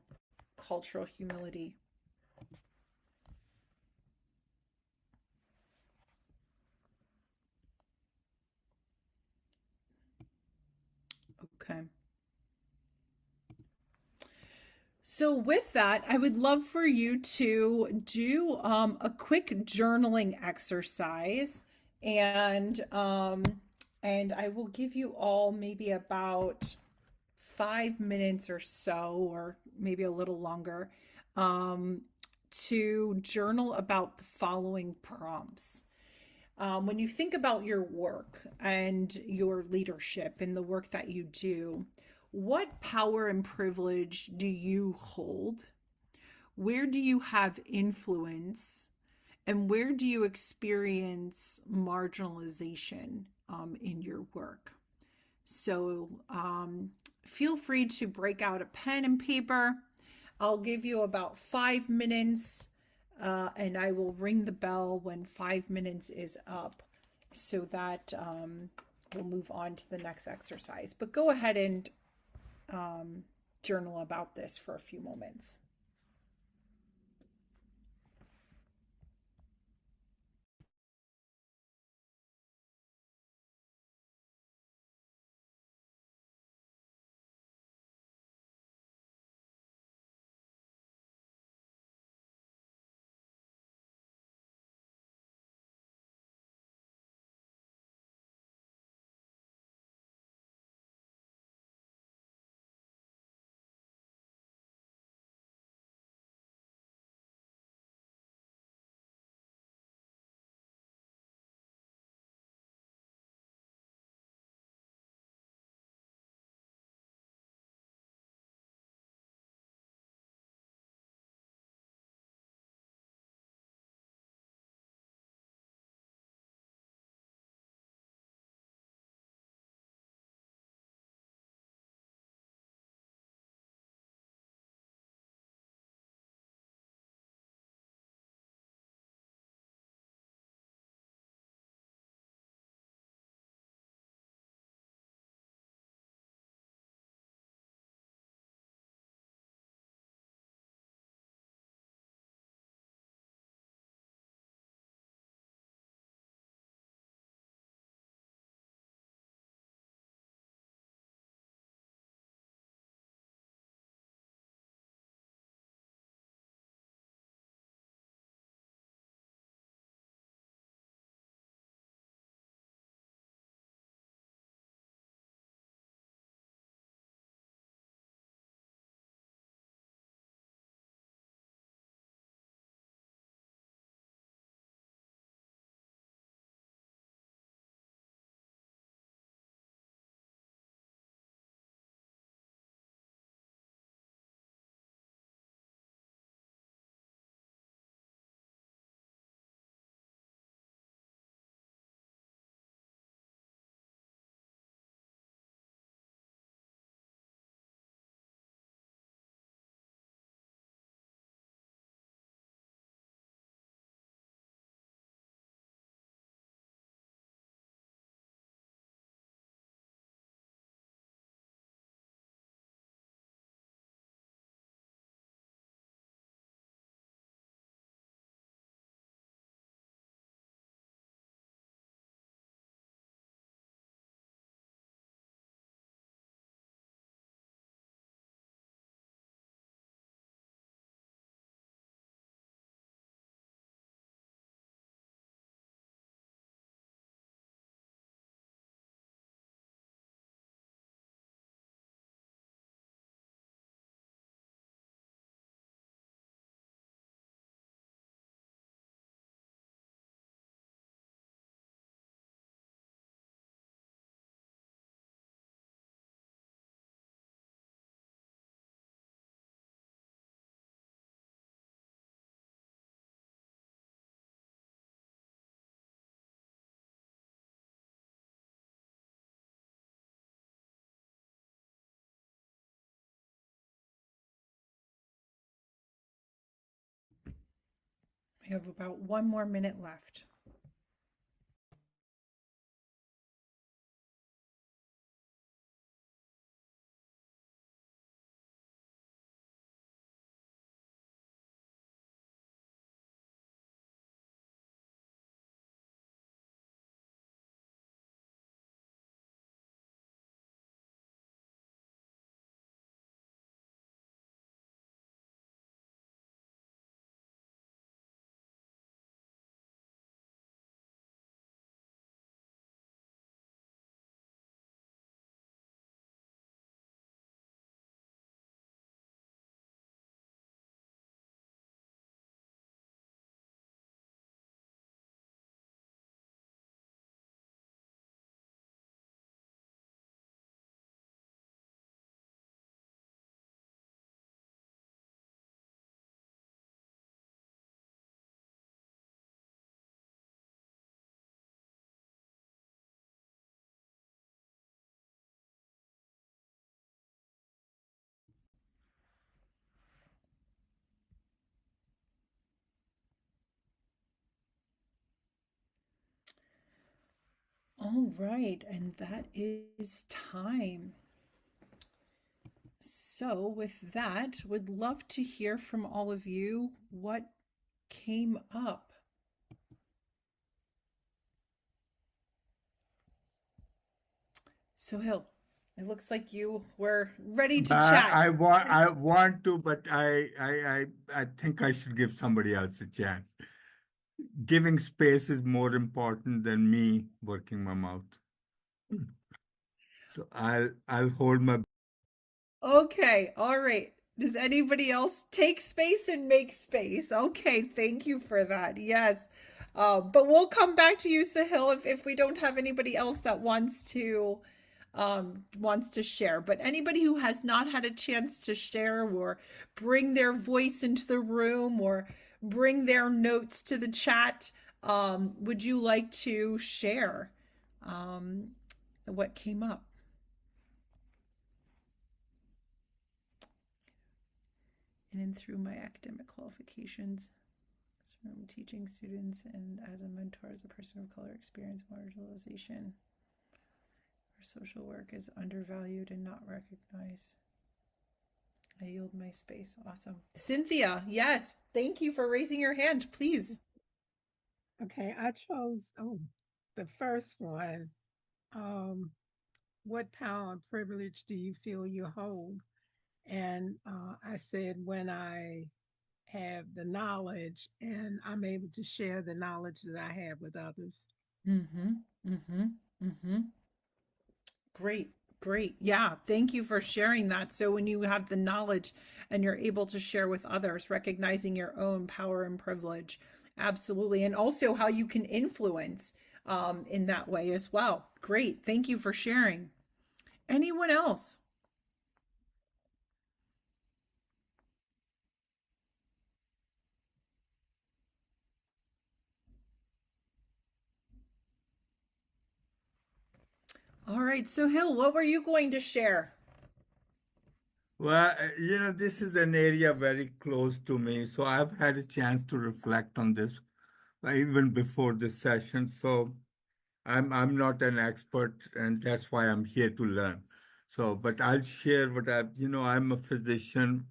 cultural humility. Okay. So, with that, I would love for you to do a quick journaling exercise, and I will give you all maybe about 5 minutes or so, or maybe a little longer, um, to journal about the following prompts. When you think about your work and your leadership and the work that you do, what power and privilege do you hold? Where do you have influence? And where do you experience marginalization, in your work? So, feel free to break out a pen and paper. I'll give you about 5 minutes, and I will ring the bell when 5 minutes is up, so that we'll move on to the next exercise. But go ahead and journal about this for a few moments. I have about 1 more minute left. All right, and that is time. So, with that, would love to hear from all of you what came up. So, Hill, it looks like you were ready to chat. I want to, but I think I should give somebody else a chance. Giving space is more important than me working my mouth. So I'll hold my. Okay, all right. Does anybody else take space and make space? Okay, thank you for that. Yes. But we'll come back to you, Sahil, if we don't have anybody else that wants to share. But anybody who has not had a chance to share or bring their voice into the room or bring their notes to the chat, would you like to share what came up? In and through my academic qualifications, from teaching students and as a mentor, as a person of color, experience marginalization or social work is undervalued and not recognized. I yield my space. Awesome. Cynthia, yes. Thank you for raising your hand. Please. Okay, I chose the first one. Um, what power and privilege do you feel you hold? And I said, when I have the knowledge and I'm able to share the knowledge that I have with others. Mm-hmm. Mm-hmm. Mm-hmm. Great. Great. Yeah. Thank you for sharing that. So when you have the knowledge and you're able to share with others, recognizing your own power and privilege. Absolutely. And also how you can influence in that way as well. Great. Thank you for sharing. Anyone else? All right. So, Hill, what were you going to share? Well, this is an area very close to me, so I've had a chance to reflect on this even before this session. So I'm not an expert, and that's why I'm here to learn. So, but I'll share what I'm a physician,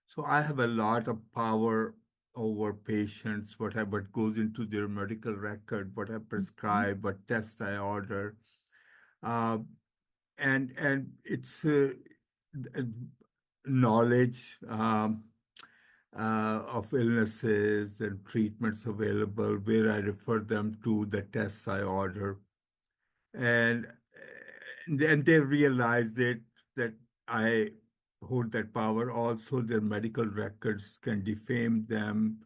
so I have a lot of power over patients, what goes into their medical record, what I prescribe, what tests I order. Uh, and it's knowledge of illnesses and treatments available, where I refer them to, the tests I order, and then they realize that I hold that power. Also, their medical records can defame them,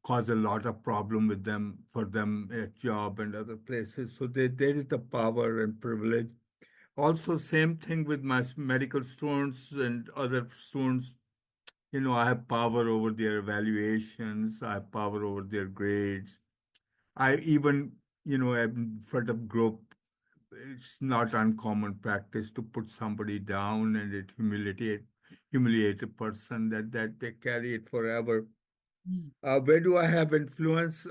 cause a lot of problem with them for them at job and other places. So there is the power and privilege. Also, same thing with my medical students and other students. I have power over their evaluations. I have power over their grades. I even, in front of group, it's not uncommon practice to put somebody down and it humiliate a person that they carry it forever. Mm. Where do I have influence?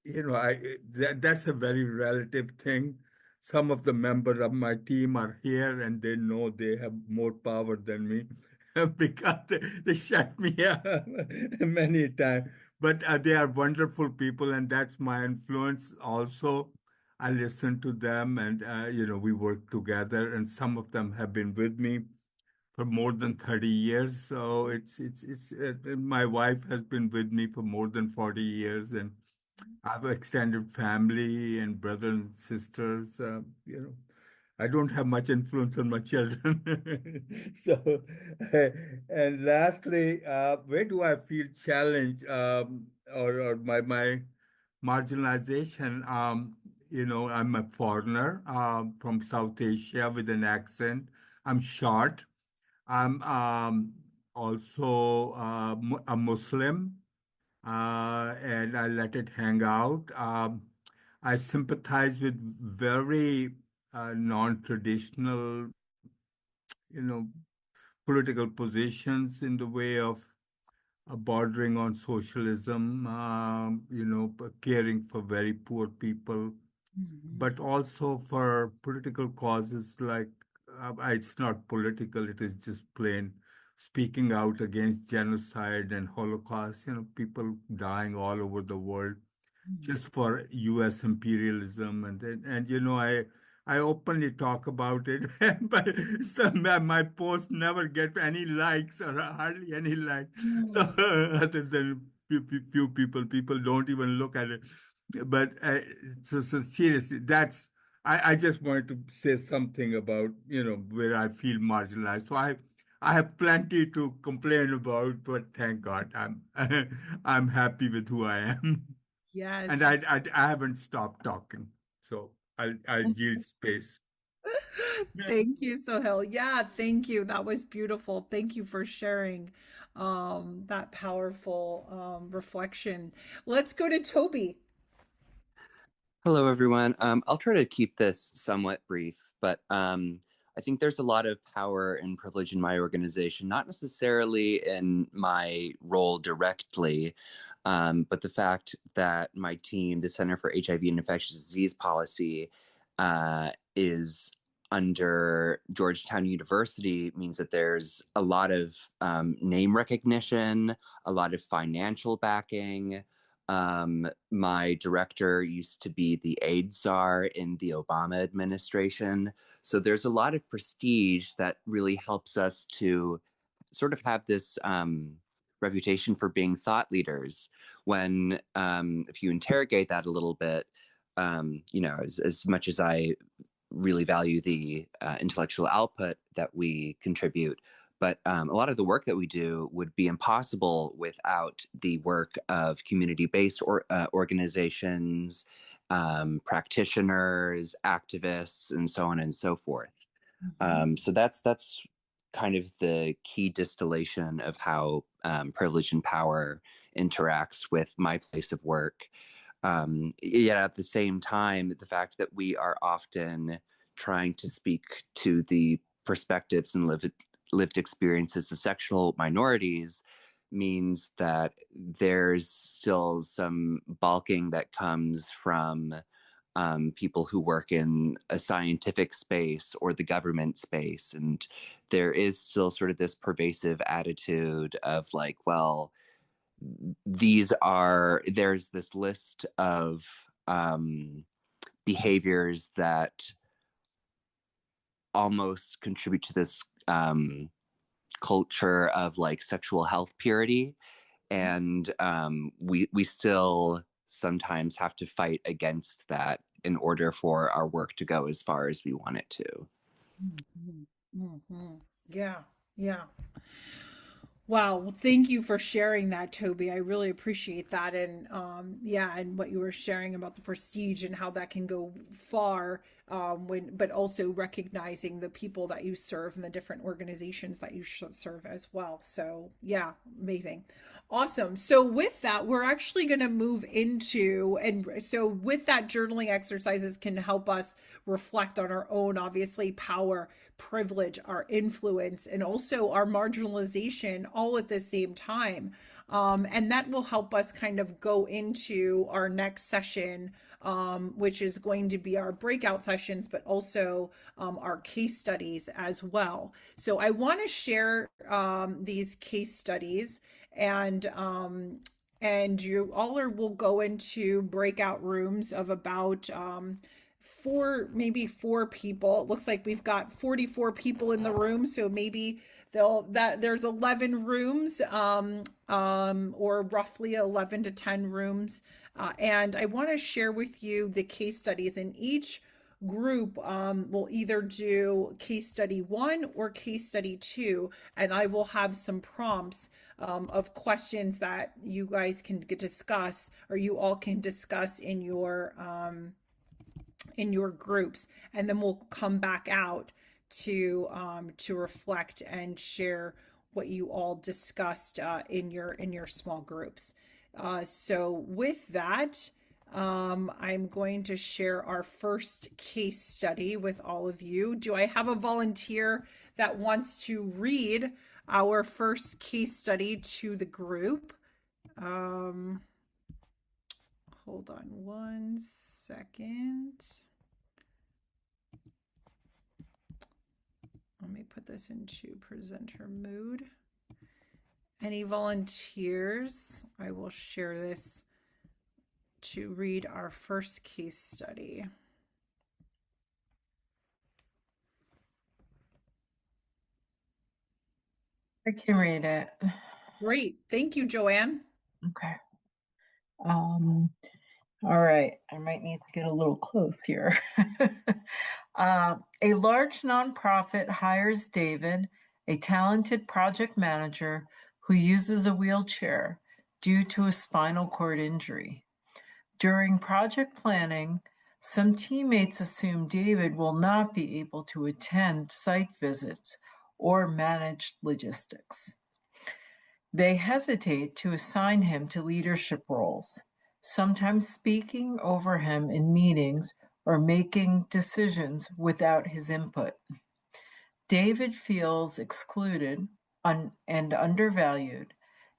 That's a very relative thing. Some of the members of my team are here, and they know they have more power than me because they shut me up many times. But they are wonderful people, and that's my influence also. I listen to them, and we work together, and some of them have been with me for more than 30 years. So my wife has been with me for more than 40 years, and I have extended family and brothers and sisters. I don't have much influence on my children. So, and lastly, where do I feel challenged, or my marginalization? I'm a foreigner, from South Asia with an accent. I'm short. I'm also a Muslim, and I let it hang out. I sympathize with very non-traditional, you know, political positions in the way of bordering on socialism, caring for very poor people, Mhm. but also for political causes like it's not political, it is just plain speaking out against genocide and Holocaust, people dying all over the world Mhm. just for US imperialism. And I openly talk about it, but my posts never get any likes or hardly any likes. So Mm. other than few people don't even look at it. But so seriously, I just wanted to say something about where I feel marginalized. So I have plenty to complain about, but thank God I'm happy with who I am. And Yes. I haven't stopped talking, so I'll yield space. Thank you, Sohail. Yeah, thank you. That was beautiful. Thank you for sharing that powerful reflection. Let's go to Toby. Hello, everyone. I'll try to keep this somewhat brief, but I think there's a lot of power and privilege in my organization, not necessarily in my role directly, but the fact that my team, the Center for HIV and Infectious Disease Policy, is under Georgetown University means that there's a lot of name recognition, a lot of financial backing. My director used to be the AIDS czar in the Obama administration. So there's a lot of prestige that really helps us to sort of have this reputation for being thought leaders. When, if you interrogate that a little bit, as much as I really value the intellectual output that we contribute. But a lot of the work that we do would be impossible without the work of community-based organizations, practitioners, activists, and so on and so forth. Mhm. So that's kind of the key distillation of how privilege and power interacts with my place of work. Yet at the same time, the fact that we are often trying to speak to the perspectives and lived experiences of sexual minorities means that there's still some balking that comes from people who work in a scientific space or the government space. And there is still sort of this pervasive attitude of like, well, there's this list of behaviors that almost contribute to this culture of like sexual health purity. And we still sometimes have to fight against that in order for our work to go as far as we want it to. Mhm. Mhm. Yeah, yeah. Wow. Well, thank you for sharing that, Toby. I really appreciate that. And yeah, and what you were sharing about the prestige and how that can go far but also recognizing the people that you serve and the different organizations that you should serve as well. So yeah, amazing. Awesome. So with that, we're actually going to move into, and so with that, journaling exercises can help us reflect on our own, obviously, power, privilege, our influence, and also our marginalization all at the same time. And that will help us kind of go into our next session, which is going to be our breakout sessions, but also our case studies as well. So I want to share these case studies, and you all will go into breakout rooms of about maybe four people. It looks like we've got 44 people in the room, so maybe there's 11 rooms, or roughly 11 to 10 rooms, and I want to share with you the case studies. In each group will either do case study 1 or case study 2, and I will have some prompts of questions that you guys can discuss, or you all can discuss in your groups, and then we'll come back out to reflect and share what you all discussed in your small groups. So with that, I'm going to share our first case study with all of you. Do I have a volunteer that wants to read our first case study to the group? Hold on one second. Let me put this into presenter mode. Any volunteers? I will share this to read our first case study. I can read it. Great. Thank you, Joanne. Okay. All right. I might need to get a little close here. A large nonprofit hires David, a talented project manager who uses a wheelchair due to a spinal cord injury. During project planning, some teammates assume David will not be able to attend site visits or manage logistics. They hesitate to assign him to leadership roles, sometimes speaking over him in meetings or making decisions without his input. David feels excluded and undervalued,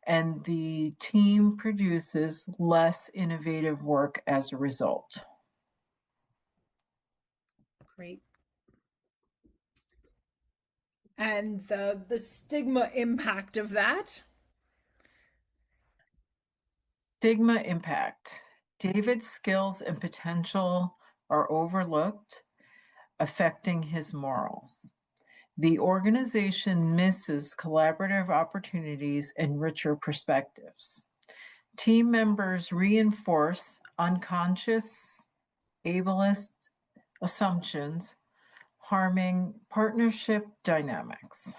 and the team produces less innovative work as a result. Great. And the stigma impact of that. Stigma impact. David's skills and potential are overlooked, affecting his morals. The organization misses collaborative opportunities and richer perspectives. Team members reinforce unconscious, ableist assumptions, harming partnership dynamics.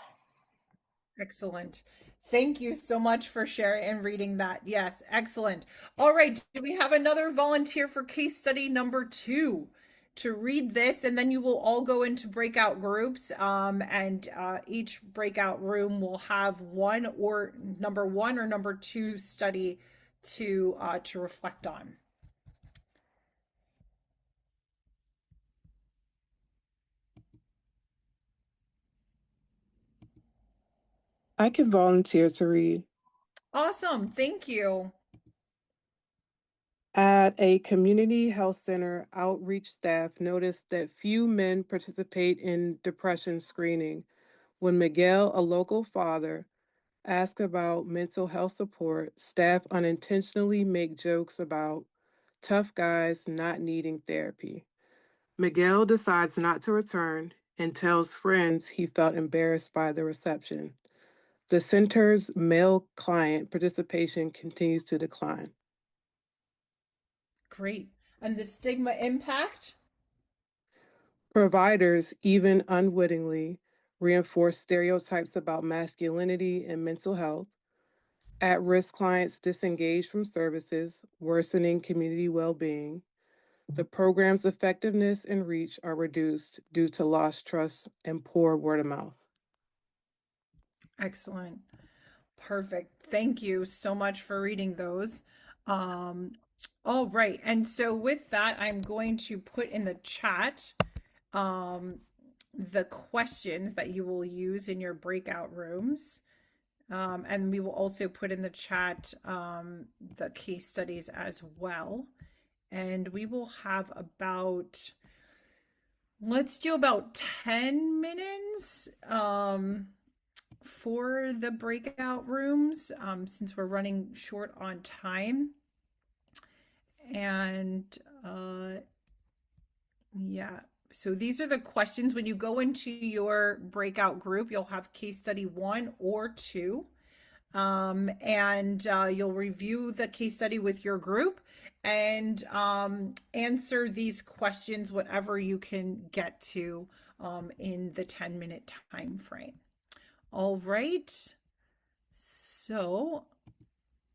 Excellent. Thank you so much for sharing and reading that. Yes, excellent. All right, do we have another volunteer for case study number 2 to read this? And then you will all go into breakout groups, and each breakout room will have number 1 or number 2 study to reflect on. I can volunteer to read. Awesome. Thank you. At a community health center, outreach staff noticed that few men participate in depression screening. When Miguel, a local father, asked about mental health support, staff unintentionally make jokes about tough guys not needing therapy. Miguel decides not to return and tells friends he felt embarrassed by the reception. The center's male client participation continues to decline. Great. And the stigma impact? Providers, even unwittingly, reinforce stereotypes about masculinity and mental health. At-risk clients disengage from services, worsening community well-being. The program's effectiveness and reach are reduced due to lost trust and poor word of mouth. Excellent. Perfect. Thank you so much for reading those. Um, all right. And so with that, I'm going to put in the chat um, the questions that you will use in your breakout rooms. And we will also put in the chat the case studies as well. And we will have about, let's do about 10 minutes for the breakout rooms since we're running short on time. And yeah, so these are the questions. When you go into your breakout group, you'll have case study 1 or 2. And you'll review the case study with your group and answer these questions, whatever you can get to in the 10-minute time frame. All right. So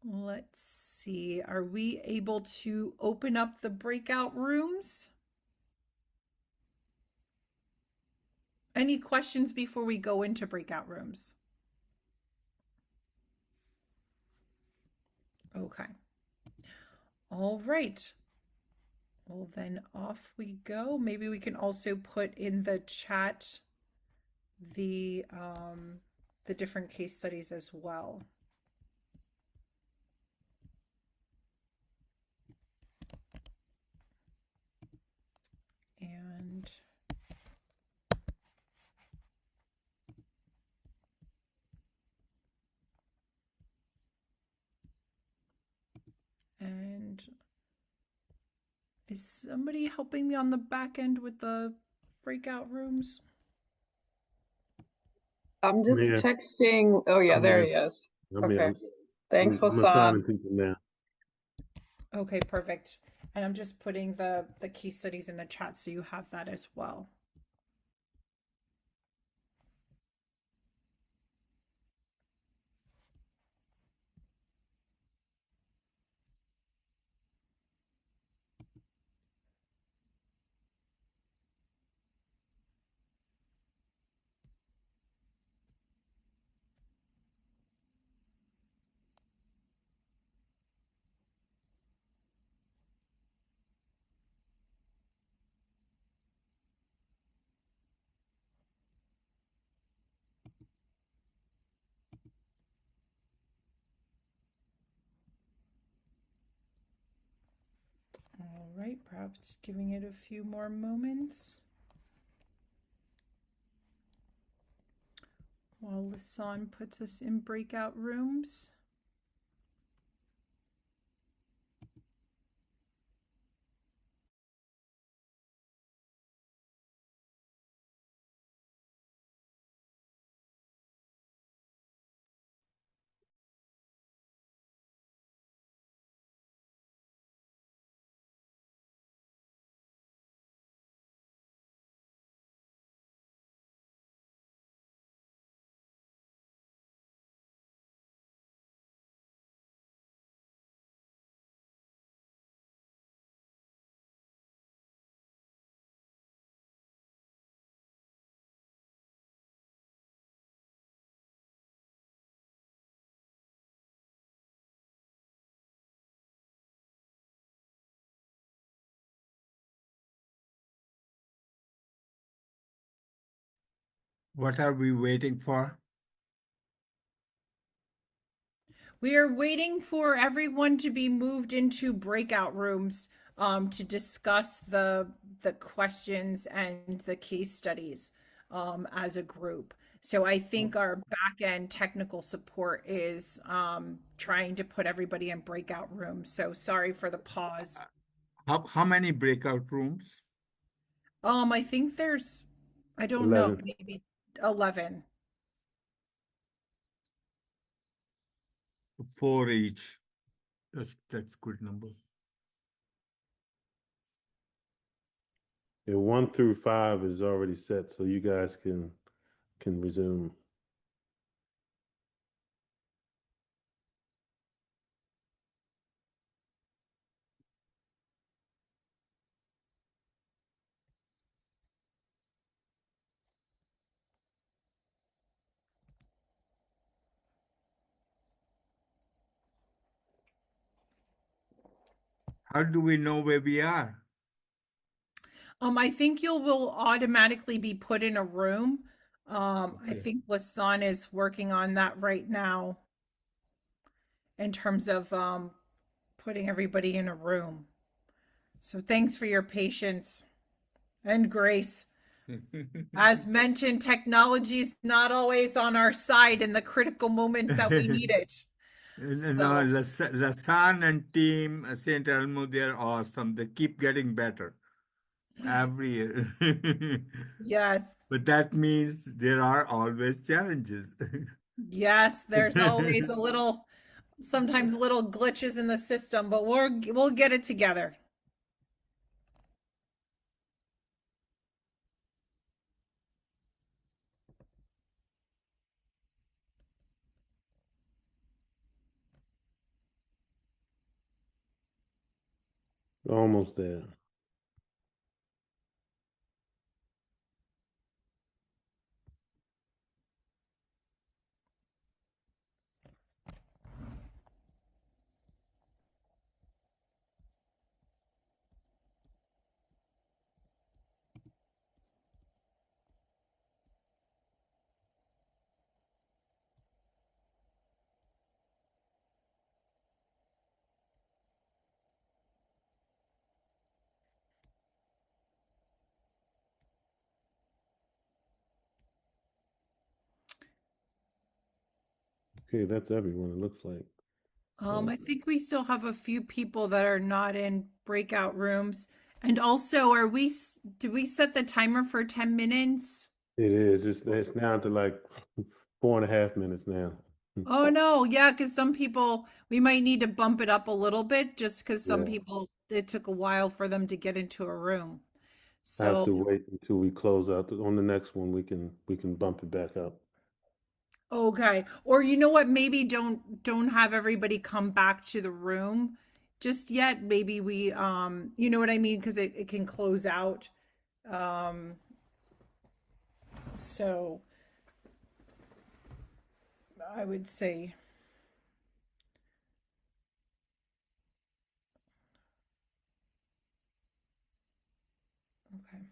let's see. Are we able to open up the breakout rooms? Any questions before we go into breakout rooms? Okay. All right. Well, then off we go. Maybe we can also put in the chat the different case studies as well. And and is somebody helping me on the back end with the breakout rooms? I'm just Man, texting. Oh yeah, I'm there in. he is. I'm Okay. in. Thanks, I'm assigning Lasan. people now. Okay, perfect. And I'm just putting the case studies in the chat so you have that as well. All right, perhaps giving it a few more moments while Lasan puts us in breakout rooms. What are we waiting for? We are waiting for everyone to be moved into breakout rooms to discuss the questions and the case studies as a group. So I think our back end technical support is trying to put everybody in breakout rooms. So sorry for the pause. How many breakout rooms? I think there's, I don't know, 11. maybe 11. 4 each. That's good number. And 1 through 5 is already set, so you guys can resume. How do we know where we are? I think you will automatically be put in a room. I Okay. think Lasan is working on that right now in terms of putting everybody in a room. So thanks for your patience and grace. As mentioned, technology is not always on our side in the critical moments that we need it. No, So, Lasan and team St. Elmo, they're awesome. They keep getting better every year. yes, But that means there are always challenges. yes, there's always a little, sometimes little glitches in the system, but we'll get it together. Almost there. Okay, that's everyone, it looks like. So I think we still have a few people that are not in breakout rooms. And also, do we set the timer for 10 minutes? it is. It's down to like 4.5 minutes now. Oh no, yeah, because some people, we might need to bump it up a little bit just because some Yeah. people, it took a while for them to get into a room. I have So, to wait until we close out. On the next one, we can bump it back up. okay. Or you know what? Maybe don't have everybody come back to the room just yet. Maybe we you know what I mean? Because it can close out. Um, so I would say, okay.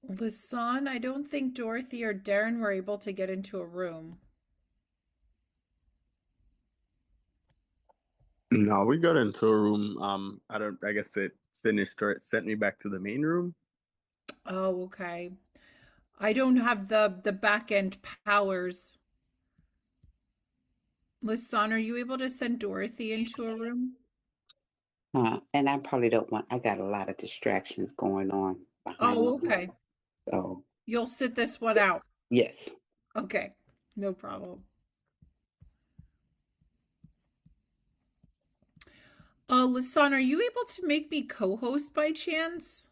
Lisan, I don't think Dorothy or Darren were able to get into a room. No, we got into a room. I guess it finished or it sent me back to the main room. Oh, okay. I don't have the back end powers. Lisan, are you able to send Dorothy into a room? And I probably don't want, I got a lot of distractions going on behind Oh, me. okay. So, You'll sit this one out. yes. Okay, no problem. Lisan, are you able to make me co-host by chance?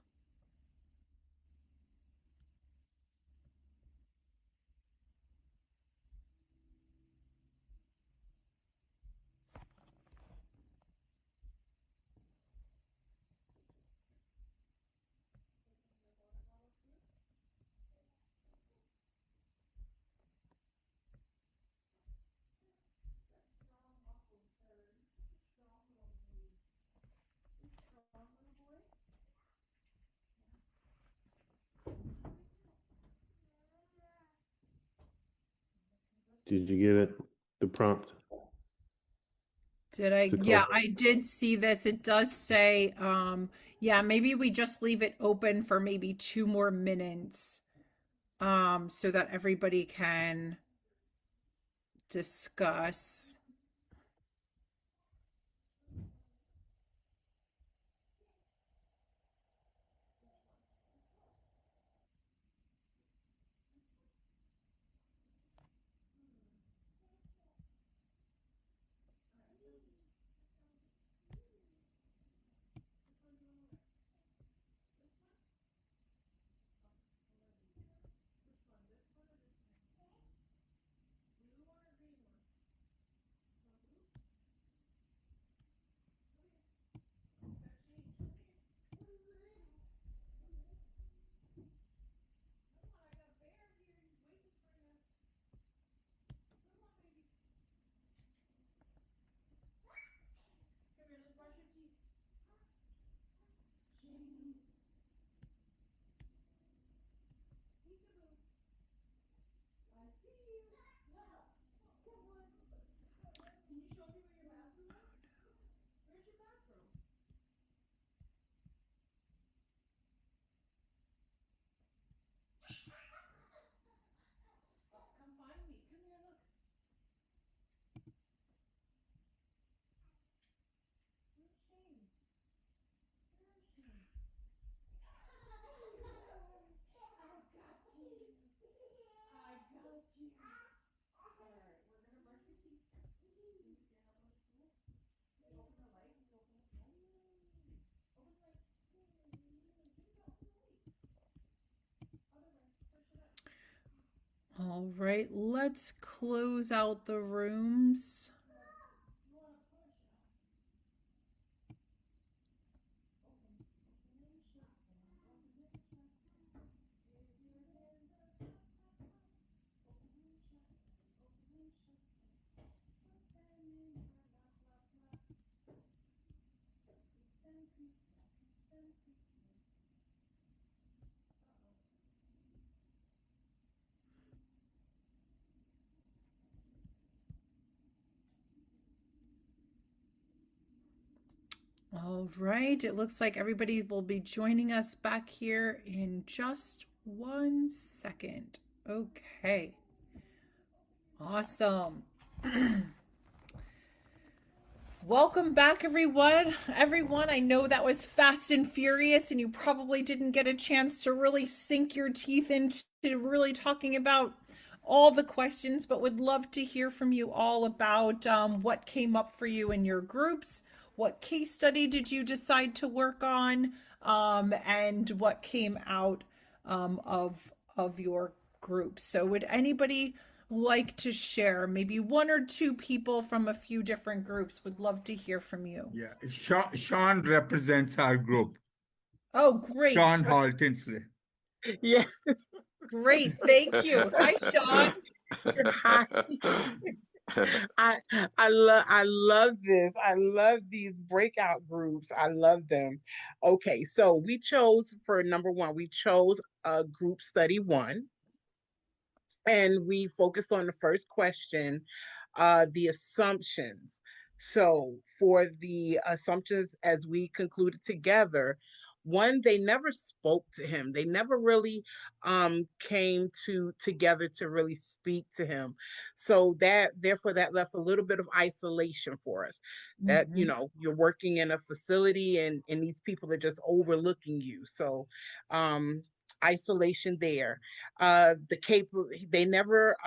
Did you get it? The prompt Did I? to Yeah, co. I did see this. It does say, yeah, maybe we just leave it open for maybe 2 more minutes, so that everybody can discuss. All right, let's close out the rooms. All right, it looks like everybody will be joining us back here in just 1 second. Okay, awesome. Welcome back, everyone. I know that was fast and furious, and you probably didn't get a chance to really sink your teeth into really talking about all the questions, but would love to hear from you all about what came up for you in your groups. What case study did you decide to work on, and what came out of your group? So, would anybody like to share? Maybe one or two people from a few different groups. Would love to hear from you. Yeah, Sean represents our group. Oh, great. Sean Hall Tinsley. Yeah. Great. Thank you. Hi, Sean. Hi. I love this. I love these breakout groups. I love them. Okay, so we chose for number one, we chose group study one, and we focused on the first question, the assumptions. So, for the assumptions, as we concluded together, one, they never spoke to him. They never really came together to really speak to him. So that therefore that left a little bit of isolation for us. That you're working in a facility and these people are just overlooking you. So isolation there. They never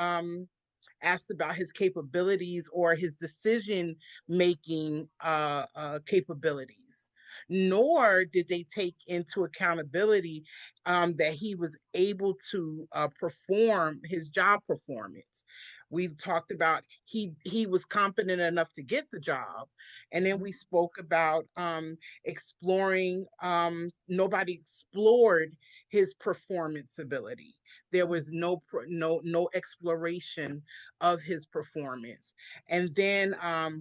asked about his capabilities or his decision making capabilities, nor did they take into accountability that he was able to perform his job performance. We talked about he was competent enough to get the job, and then we spoke about exploring. Nobody explored his performance ability. There was no exploration of his performance. And then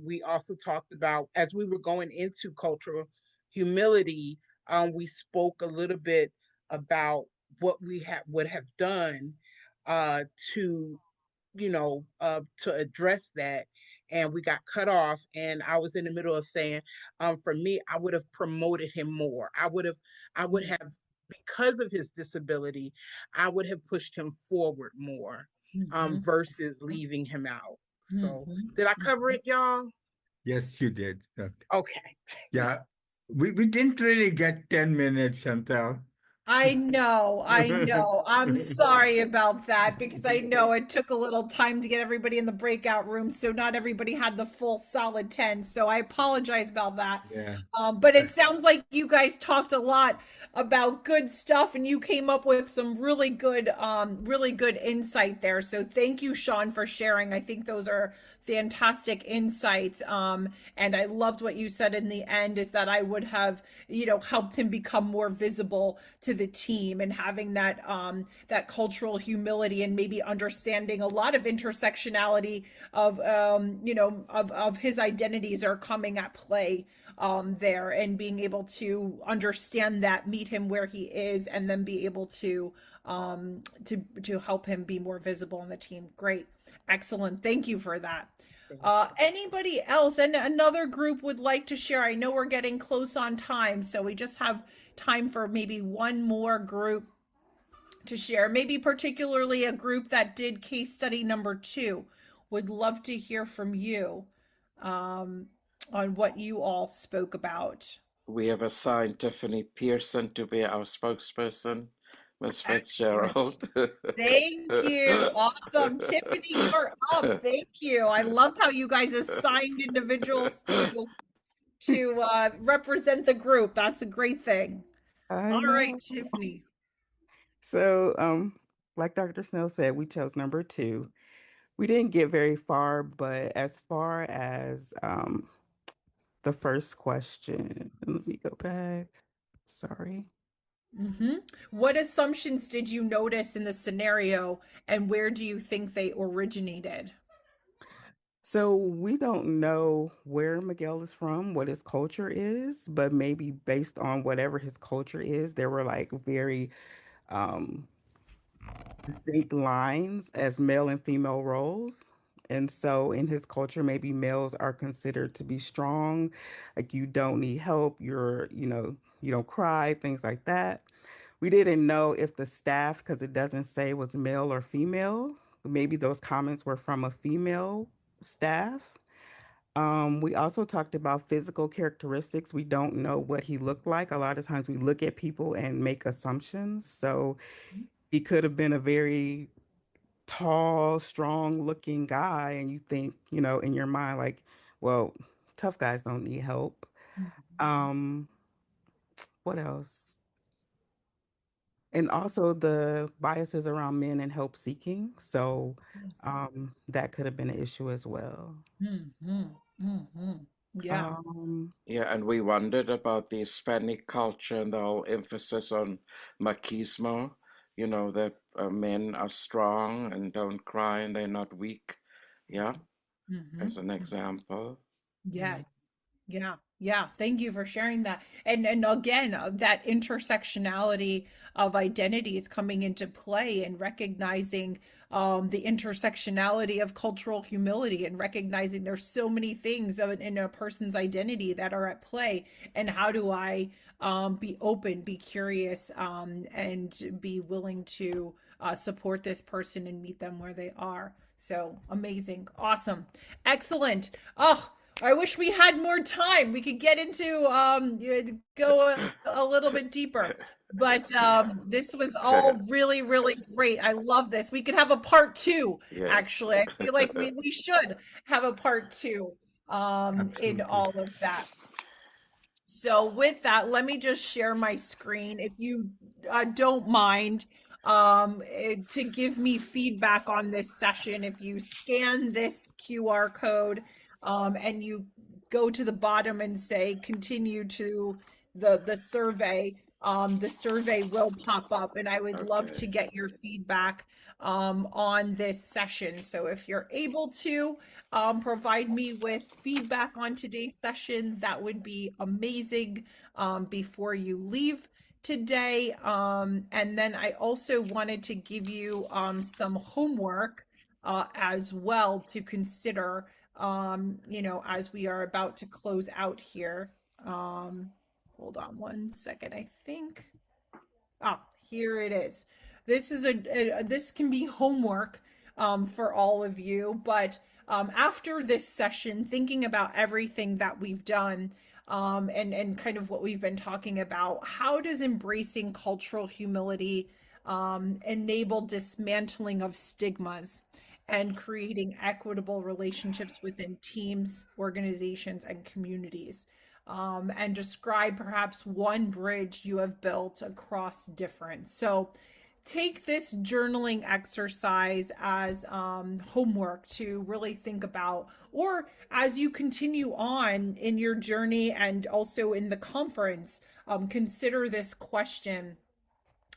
we also talked about, as we were going into cultural humility, we spoke a little bit about what we would have done uh, to to address that. And we got cut off, and I was in the middle of saying, for me, I would have promoted him more. I would have, because of his disability, I would have pushed him forward more, versus leaving him out. So did I cover it, y'all? Yes, you did. Okay. Yeah. We didn't really get 10 minutes, Chantal. I know, I know. I'm sorry about that because I know it took a little time to get everybody in the breakout room, so not everybody had the full solid 10. So I apologize about that. Yeah. But it sounds like you guys talked a lot about good stuff and you came up with some really good insight there. So thank you, Sean, for sharing. I think those are fantastic insights. And I loved what you said in the end is that I would have, helped him become more visible to the team and having that cultural humility and maybe understanding a lot of intersectionality of, of his identities are coming at play there and being able to understand that, meet him where he is, and then be able to help him be more visible on the team. Great, excellent. Thank you for that. Anybody else and another group would like to share? I know we're getting close on time, so we just have time for maybe one more group to share. Maybe particularly a group that did case study number 2. Would love to hear from you on what you all spoke about. We have assigned Tiffany Pearson to be our spokesperson, Ms. Fitzgerald. Thank you. Awesome. Tiffany, you're up. Thank you. I loved how you guys assigned individuals to represent the group. That's a great thing. I All right, know. Tiffany. So, like Dr. Snell said, we chose number 2. We didn't get very far, but as far as the first question, let me go back. Sorry. What assumptions did you notice in the scenario, and where do you think they originated? So we don't know where Miguel is from, what his culture is, but maybe based on whatever his culture is, there were like very um, distinct lines as male and female roles. And so in his culture, maybe males are considered to be strong, like you don't need help, you don't cry, things like that. We didn't know if the staff, because it doesn't say was male or female. Maybe those comments were from a female staff. We also talked about physical characteristics. We don't know what he looked like. A lot of times we look at people and make assumptions. So he could have been a very tall, strong looking guy, and you think, in your mind, like, well, tough guys don't need help. Um, what else? And also the biases around men and help seeking. So Yes. that could have been an issue as well. Yeah. Um, Yeah, and we wondered about the Hispanic culture and the whole emphasis on machismo, that men are strong and don't cry and they're not weak. Yeah. as an example. Yes. Yeah. Yeah. Thank you for sharing that. And again, that intersectionality of identities coming into play and recognizing the intersectionality of cultural humility and recognizing there's so many things in a person's identity that are at play. And how do I be open, be curious, and be willing to support this person and meet them where they are. So amazing. Awesome. Excellent. Oh, I wish we had more time. We could get into go a little bit deeper. But this was all really, really great. I love this. We could have a part two, Yes. actually. I feel like we should have a part two in Absolutely. all of that. So with that, let me just share my screen if you don't mind to give me feedback on this session. If you scan this QR code and you go to the bottom and say continue to the survey will pop up, and I would love to Okay. get your feedback on this session. So if you're able to provide me with feedback on today's session, that would be amazing before you leave today. And then I also wanted to give you some homework as well to consider, as we are about to close out here. Hold on one second, I think. Ah, here it is. This can be homework for all of you, but after this session, thinking about everything that we've done and kind of what we've been talking about, how does embracing cultural humility enable dismantling of stigmas and creating equitable relationships within teams, organizations, and communities? And describe perhaps one bridge you have built across difference. So take this journaling exercise as homework to really think about, or as you continue on in your journey and also in the conference, consider this question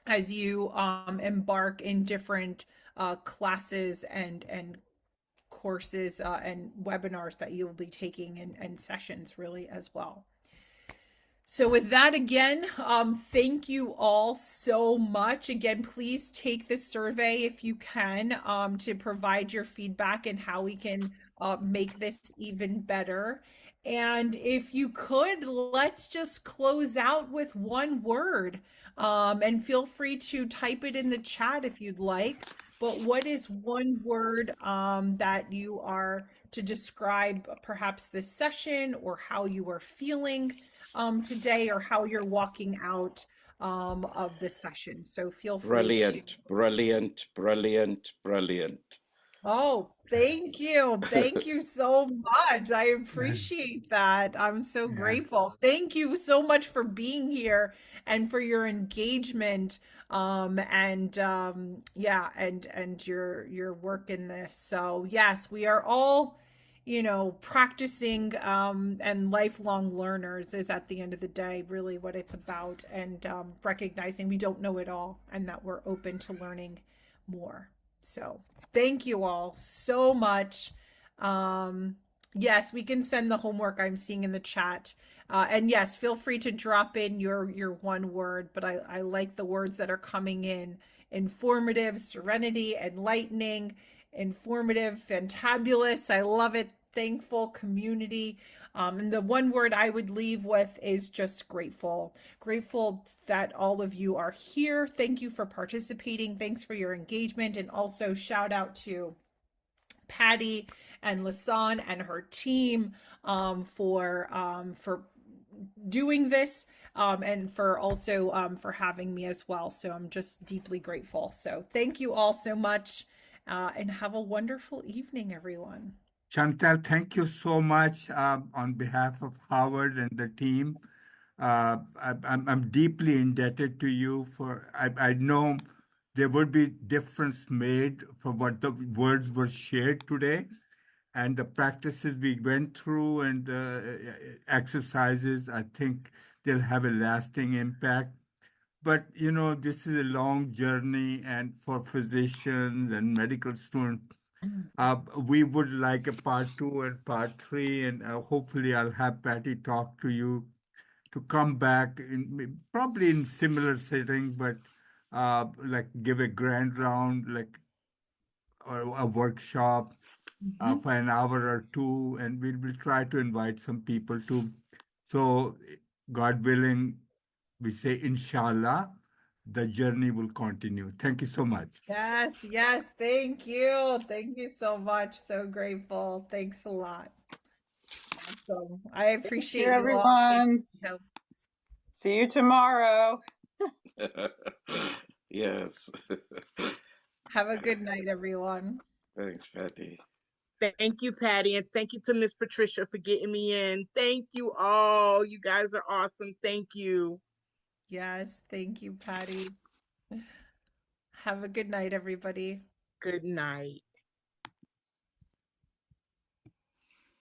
as you embark in different classes and courses and webinars that you'll be taking and sessions really as well. So with that, again, thank you all so much. Again, please take the survey if you can to provide your feedback and how we can make this even better. And if you could, let's just close out with one word. And feel free to type it in the chat if you'd like. But what is one word that you are to describe perhaps this session or how you are feeling today, or how you're walking out of the session? So feel free to. Brilliant, brilliant, brilliant, brilliant. Oh, thank you. Thank you so much. I Yeah. appreciate that. I'm so Yeah. grateful. Thank you so much for being here and for your engagement and yeah, and your work in this. So, yes, we are all, practicing and lifelong learners is at the end of the day really what it's about, and recognizing we don't know it all and that we're open to learning more. So, thank you all so much. Um, yes, we can send the homework I'm seeing in the chat. And yes, feel free to drop in your one word, but I like the words that are coming in: informative, serenity, enlightening, informative, fantabulous. I love it. Thankful, community. And the one word I would leave with is just grateful. Grateful that all of you are here. Thank you for participating. Thanks for your engagement. And also shout out to Patty and Lasan and her team for doing this and for also for having me as well. So I'm just deeply grateful. So thank you all so much and have a wonderful evening, everyone. Chantal, thank you so much on behalf of Howard and the team. I'm deeply indebted to you for, I know there would be difference made for what the words were shared today and the practices we went through and exercises. I think they'll have a lasting impact. But this is a long journey, and for physicians and medical students, We would like a part 2 and part 3, and hopefully I'll have Patty talk to you to come back probably in similar setting, but like give a grand round, like or a workshop for an hour or two, and we will try to invite some people too. So, God willing, we say inshallah, the journey will continue. Thank you so much. Yes, yes, thank you. Thank you so much. So grateful. Thanks a lot. Awesome. I Thank you, appreciate you all. Thank everyone. you. See you tomorrow. Yes. Have a good night, everyone. Thanks, Patty. Thank you, Patty, and thank you to Miss Patricia for getting me in. Thank you all. You guys are awesome. Thank you. Yes, thank you, Patty. Have a good night, everybody. Good night.